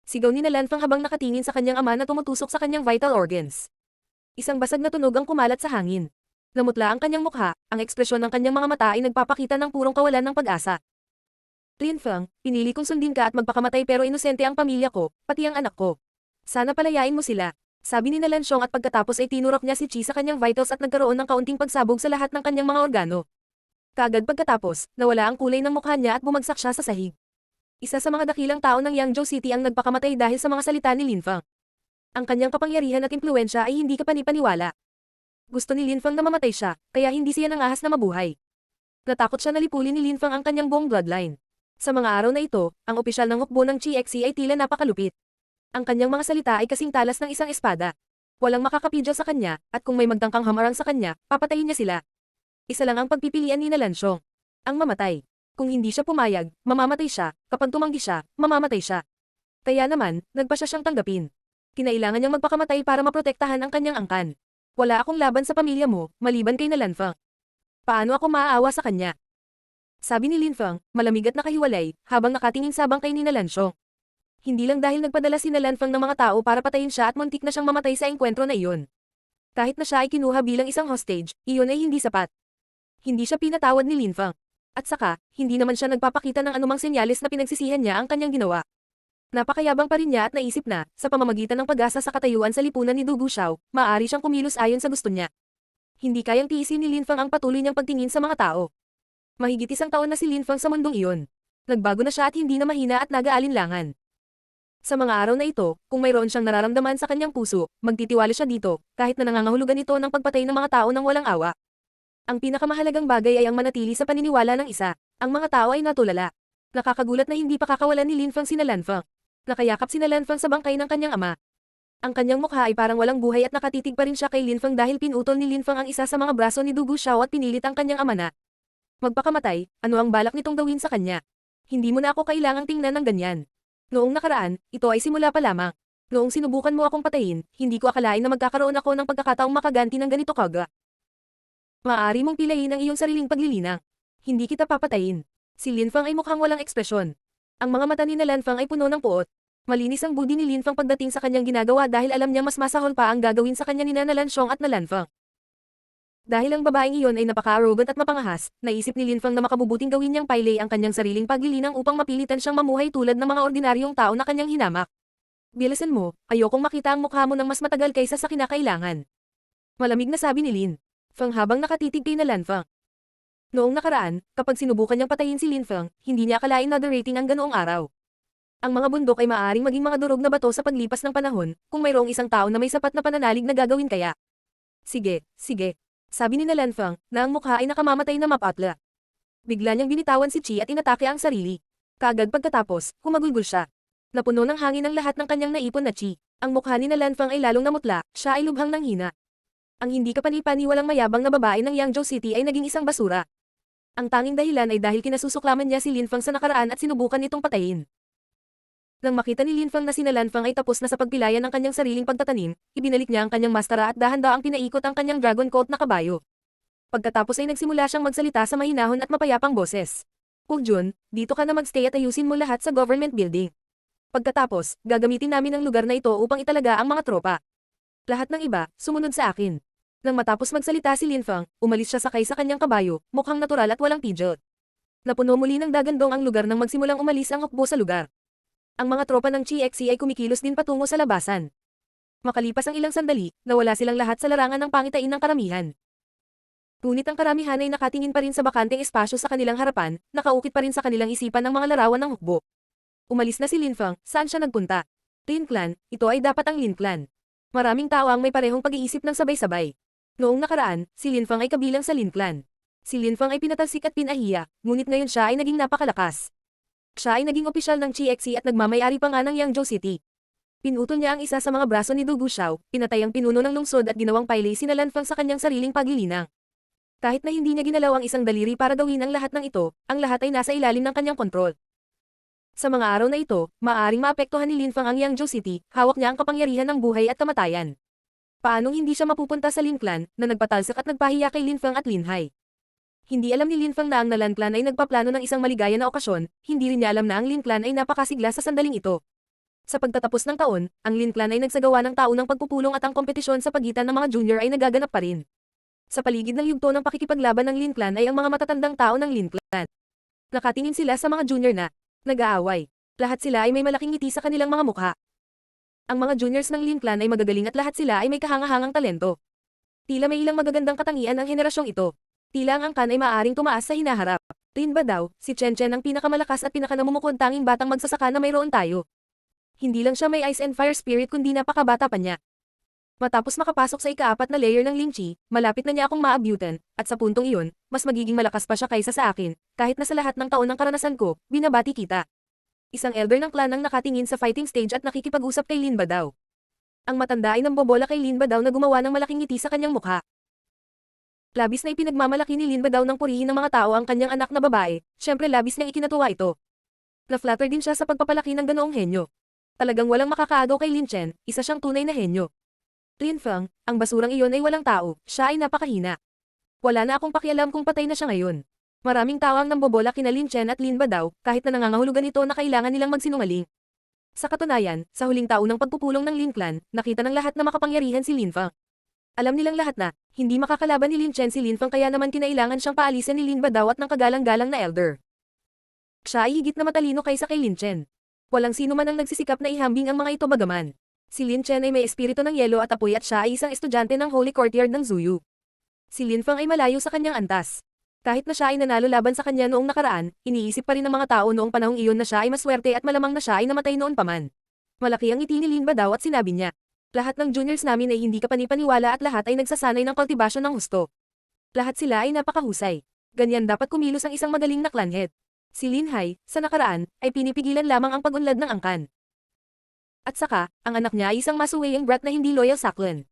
Sigaw ni Nalanfang habang nakatingin sa kanyang ama na tumutusok sa kanyang vital organs. Isang basag na tunog ang kumalat sa hangin. Namutla ang kanyang mukha, ang ekspresyon ng kanyang mga mata ay nagpapakita ng purong kawalan ng pag-asa. Linfang, pinili kong sundin ka at magpakamatay pero inosente ang pamilya ko, pati ang anak ko. Sana palayain mo sila. Sabi ni Nalansyong at pagkatapos ay tinurok niya si Chi sa kanyang vitals at nagkaroon ng kaunting pagsabog sa lahat ng kanyang mga organo. Kaagad pagkatapos, nawala ang kulay ng mukha niya at bumagsak siya sa sahig. Isa sa mga dakilang tao ng Yangzhou City ang nagpakamatay dahil sa mga salita ni Linfang. Ang kanyang kapangyarihan at impluwensya ay hindi kapanipaniwala. Gusto ni Linfang na mamatay siya, kaya hindi siya nangahas na mabuhay. Natakot siya na lipulin ni Linfang ang kanyang buong bloodline. Sa mga araw na ito, ang opisyal ng hukbo ng GXC ay tila napakalupit. Ang kanyang mga salita ay kasing talas ng isang espada. Walang makakapidyo sa kanya, at kung may magtangkang hamarang sa kanya, papatayin niya sila. Isa lang ang pagpipilian ni Nalansyong. Ang mamatay. Kung hindi siya pumayag, mamamatay siya, kapag tumanggi siya, mamamatay siya. Kaya naman, nagpa siya siyang tanggapin. Kinailangan niyang magpakamatay para maprotektahan ang kanyang angkan. Wala akong laban sa pamilya mo, maliban kay Nalanfang. Paano ako maaawa sa kanya? Sabi ni Linfang, malamig at nakahiwalay, habang nakatingin sa bangkay ni Nalansyong. Hindi lang dahil nagpadala si Nalanfang ng mga tao para patayin siya at muntik na siyang mamatay sa engkwentro na iyon. Kahit na siya ay kinuha bilang isang hostage, iyon ay hindi sapat. Hindi siya pinatawad ni Linfang. At saka, hindi naman siya nagpapakita ng anumang senyales na pinagsisihan niya ang kanyang ginawa. Napakayabang pa rin niya at naisip na, sa pamamagitan ng pag-asa sa katayuan sa lipunan ni Du Guxiao, maaari siyang kumilos ayon sa gusto niya. Hindi kayang tiisin ni Linfang ang patuloy niyang pagtingin sa mga tao. Mahigit 1 taon na si Linfang sa mundong iyon. Nagbago na siya at hindi na mahina at nag-aalinlangan. Sa mga araw na ito, kung mayroon siyang nararamdaman sa kanyang puso, magtitiwala siya dito, kahit na nangangahulugan ito ng pagpatay ng mga tao ng walang awa. Ang pinakamahalagang bagay ay ang manatili sa paniniwala ng isa. Ang mga tao ay natulala. Nakakagulat na hindi pa kakawalan ni Linfang si Nalanfang. Nakayakap si Nalanfang sa bangkay ng kanyang ama. Ang kanyang mukha ay parang walang buhay at nakatitig pa rin siya kay Linfang dahil pinutol ni Linfang ang isa sa mga braso ni Du Guxiao at pinilit ang kanyang ama na magpakamatay. Ano ang balak nitong gawin sa kanya? Hindi mo na ako kailangang tingnan ng ganyan. Noong nakaraan, ito ay simula pa lamang. Noong sinubukan mo akong patayin, hindi ko akalain na magkakaroon ako ng pagkakataong makaganti ng ganito kaga. Maaari mong pilayin ang iyong sariling paglilinang. Hindi kita papatayin. Si Linfang ay mukhang walang ekspresyon. Ang mga mata ni Lanfang ay puno ng puot. Malinis ang budi ni Linfang pagdating sa kanyang ginagawa dahil alam niya mas masahol pa ang gagawin sa kanya ni Lanxiong at Lanfang. Dahil ang babaeng iyon ay napaka-arrogant at mapangahas, naisip ni Linfang na makabubuting gawin niyang paylay ang kanyang sariling paglilinang upang mapilitan siyang mamuhay tulad ng mga ordinaryong tao na kanyang hinamak. Bilisan mo, ayokong makita ang mukha mo ng mas matagal kaysa sa kinakailangan. Malamig na sabi ni Lin Fang habang nakatitig kay Lanfang. Noong nakaraan, kapag sinubukan niyang patayin si Linfang, hindi niya akalain na rating ang ganoong araw. Ang mga bundok ay maaaring maging mga durog na bato sa paglipas ng panahon, kung mayroong isang tao na may sapat na pananalig na gagawin kaya. Sige, sige. Sabi ni Lanfang, na ang mukha ay nakamamatay na mapatla. Bigla niyang binitawan si Chi at inatake ang sarili. Kaagad pagkatapos, humagulgol siya. Napuno ng hangin ang lahat ng kanyang naipon na Chi. Ang mukha ni Lanfang ay lalong namutla, siya ay lubhang nanghina. Ang hindi kapani-paniwalang mayabang na babae ng Yangzhou City ay naging isang basura. Ang tanging dahilan ay dahil kinasusuklaman niya si Linfang sa nakaraan at sinubukan nitong patayin. Nang makita ni Linfang na si Lanfang ay tapos na sa pagpilayan ng kanyang sariling pagtatanim, ibinalik niya ang kanyang maskara at dahan-daang pinaikot ang kanyang dragon coat na kabayo. Pagkatapos ay nagsimula siyang magsalita sa mahinahon at mapayapang boses. Jun, dito ka na magstay at ayusin mo lahat sa government building. Pagkatapos, gagamitin namin ang lugar na ito upang italaga ang mga tropa. Lahat ng iba, sumunod sa akin. Nang matapos magsalita si Linfang, umalis siya sakay sa kanyang kabayo, mukhang natural at walang pidget. Napuno muli ng dagandong ang lugar nang magsimulang umalis ang hukbo sa lugar. Ang mga tropa ng CXC ay kumikilos din patungo sa labasan. Makalipas ang ilang sandali, nawala silang lahat sa larangan ng pangitain ng karamihan. Ngunit ang karamihan ay nakatingin pa rin sa bakanteng espasyo sa kanilang harapan, nakaukit pa rin sa kanilang isipan ng mga larawan ng hukbo. Umalis na si Linfang, saan siya nagpunta? Lin Clan, ito ay dapat ang Lin Clan. Maraming tao ang may parehong pag-iisip ng sabay-sabay. Noong nakaraan, si Linfang ay kabilang sa Lin Clan. Si Linfang ay pinatalsik at pinahiya, ngunit ngayon siya ay naging napakalakas. Siya ay naging opisyal ng CXC at nagmamayari pa nga ng Yangzhou City. Pinutol niya ang isa sa mga braso ni Du Guxiao, pinatay ang pinuno ng lungsod at ginawang paylay si Lanfang sa kanyang sariling paglilinang. Kahit na hindi niya ginalaw ang isang daliri para gawin ang lahat ng ito, ang lahat ay nasa ilalim ng kanyang kontrol. Sa mga araw na ito, maaaring maapektuhan ni Linfang ang Yangzhou City, hawak niya ang kapangyarihan ng buhay at kamatayan. Paanong hindi siya mapupunta sa Lin Clan, na nagpatalsak at nagpahiya kay Linfang at Linhai? Hindi alam ni Linfang na ang Nalan Clan ay nagpaplano ng isang maligaya na okasyon, hindi rin niya alam na ang Lin Clan ay napakasigla sa sandaling ito. Sa pagtatapos ng taon, ang Lin Clan ay nagsagawa ng taunang pagpupulong at ang kompetisyon sa pagitan ng mga junior ay nagaganap pa rin. Sa paligid ng yugto ng pakikipaglaban ng Lin Clan ay ang mga matatandang tao ng Lin Clan. Nakatingin sila sa mga junior na nag-aaway. Lahat sila ay may malaking ngiti sa kanilang mga mukha. Ang mga juniors ng Lin Clan ay magagaling at lahat sila ay may kahangahangang talento. Tila may ilang magagandang katangian ang henerasyong ito. Tila ang angkan ay maaaring tumaas sa hinaharap. Rin ba daw, si Chen Chen ang pinakamalakas at pinakanamumukod tanging batang magsasaka na mayroon tayo. Hindi lang siya may ice and fire spirit kundi napakabata pa niya. Matapos makapasok sa ika-4 na layer ng Lingqi, malapit na niya akong maabutan, at sa puntong iyon, mas magiging malakas pa siya kaysa sa akin, kahit na sa lahat ng taon ng karanasan ko, binabati kita. Isang elder ng clan ang nakatingin sa fighting stage at nakikipag-usap kay Lin Badaw. Ang matanda ay nambobola kay Lin Badaw na gumawa ng malaking ngiti sa kanyang mukha. Labis na ipinagmamalaki ni Lin Badaw ng purihin ng mga tao ang kanyang anak na babae, syempre labis niyang ikinatuwa ito. Na-flatter din siya sa pagpapalaki ng ganoong henyo. Talagang walang makakaagaw kay Lin Chen, isa siyang tunay na henyo. Lin Feng, ang basurang iyon ay walang tao, siya ay napakahina. Wala na akong pakialam kung patay na siya ngayon. Maraming tao ang nambobola kina Lin Chen at Lin Badaw, kahit na nangangahulugan ito na kailangan nilang magsinungaling. Sa katunayan, sa huling taon ng pagpupulong ng Lin Clan, nakita ng lahat na makapangyarihan si Lin Feng. Alam nilang lahat na, hindi makakalaban ni Lin Chen si Lin Feng kaya naman kinailangan siyang paalisin ni Lin Badaw at ng kagalang-galang na elder. Siya ay higit na matalino kaysa kay Lin Chen. Walang sino man ang nagsisikap na ihambing ang mga ito bagaman. Si Lin Chen ay may espiritu ng yelo at apoy at siya ay isang estudyante ng Holy Courtyard ng Zuyu. Si Lin Feng ay malayo sa kanyang antas. Kahit na siya ay nanalo laban sa kanya noong nakaraan, iniisip pa rin ng mga tao noong panahong iyon na siya ay maswerte at malamang na siya ay namatay noon pa man. Malaki ang ngiti ni Lin Badaw at sinabi niya, lahat ng juniors namin ay hindi kapanipaniwala at lahat ay nagsasanay ng kultibasyon ng husto. Lahat sila ay napakahusay. Ganyan dapat kumilos ang isang magaling na clanhead. Si Linhai, sa nakaraan, ay pinipigilan lamang ang pag-unlad ng angkan. At saka, ang anak niya ay isang masuwayang brat na hindi loyal sa clan.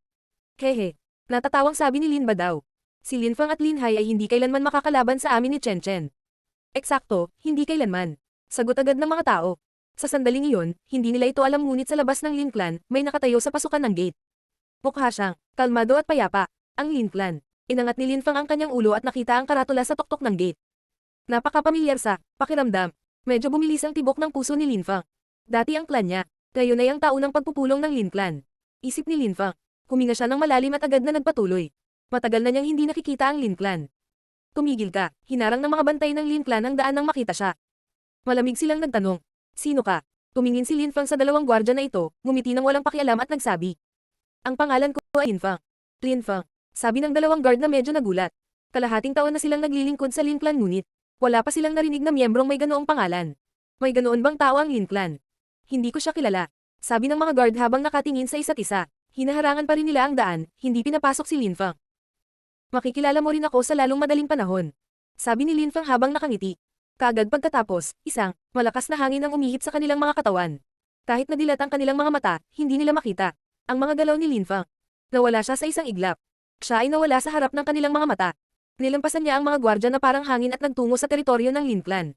Hehe. Natatawang sabi ni Lin Badaw. Si Linfang at Linhai ay hindi kailanman makakalaban sa amin ni Chen Chen. Eksakto, hindi kailanman. Sagot agad ng mga tao. Sa sandaling iyon, hindi nila ito alam ngunit sa labas ng Lin Clan, may nakatayo sa pasukan ng gate. Mukha siyang kalmado at payapa. Ang Lin Clan. Inangat ni Lin Fang ang kanyang ulo at nakita ang karatula sa tuktok ng gate. Napakapamilyar sa pakiramdam. Medyo bumilis ang tibok ng puso ni Lin Fang. Dati ang clan niya. Ngayon ay ang taunang pagpupulong ng Lin Clan. Isip ni Lin Fang. Huminga siya ng malalim at agad na nagpatuloy. Matagal na niyang hindi nakikita ang Lin Clan. Tumigil ka. Hinarang ng mga bantay ng Lin Clan ang daan nang makita siya. Malamig silang nagtanong. Sino ka? Tumingin si Lin Fang sa dalawang gwardya na ito, ngumiti ng walang pakialam at nagsabi. Ang pangalan ko ay Lin Fang. Lin Fang. Sabi ng dalawang guard na medyo nagulat. Kalahating taon na silang naglilingkod sa Lin Clan ngunit, wala pa silang narinig na miyembrong may ganoong pangalan. May ganoon bang tao ang Lin Clan? Hindi ko siya kilala. Sabi ng mga guard habang nakatingin sa isa't isa. Hinaharangan pa rin nila ang daan, hindi pinapasok si Lin Fang. Makikilala mo rin ako sa lalong madaling panahon. Sabi ni Lin Fang habang nakangiti. Kaagad pagkatapos, isang malakas na hangin ang umihip sa kanilang mga katawan. Kahit nadilat ang kanilang mga mata, hindi nila makita ang mga galaw ni Lin Fang. Nawala siya sa isang iglap. Siya ay nawala sa harap ng kanilang mga mata. Nilampasan niya ang mga gwardya na parang hangin at nagtungo sa teritoryo ng Lin Clan.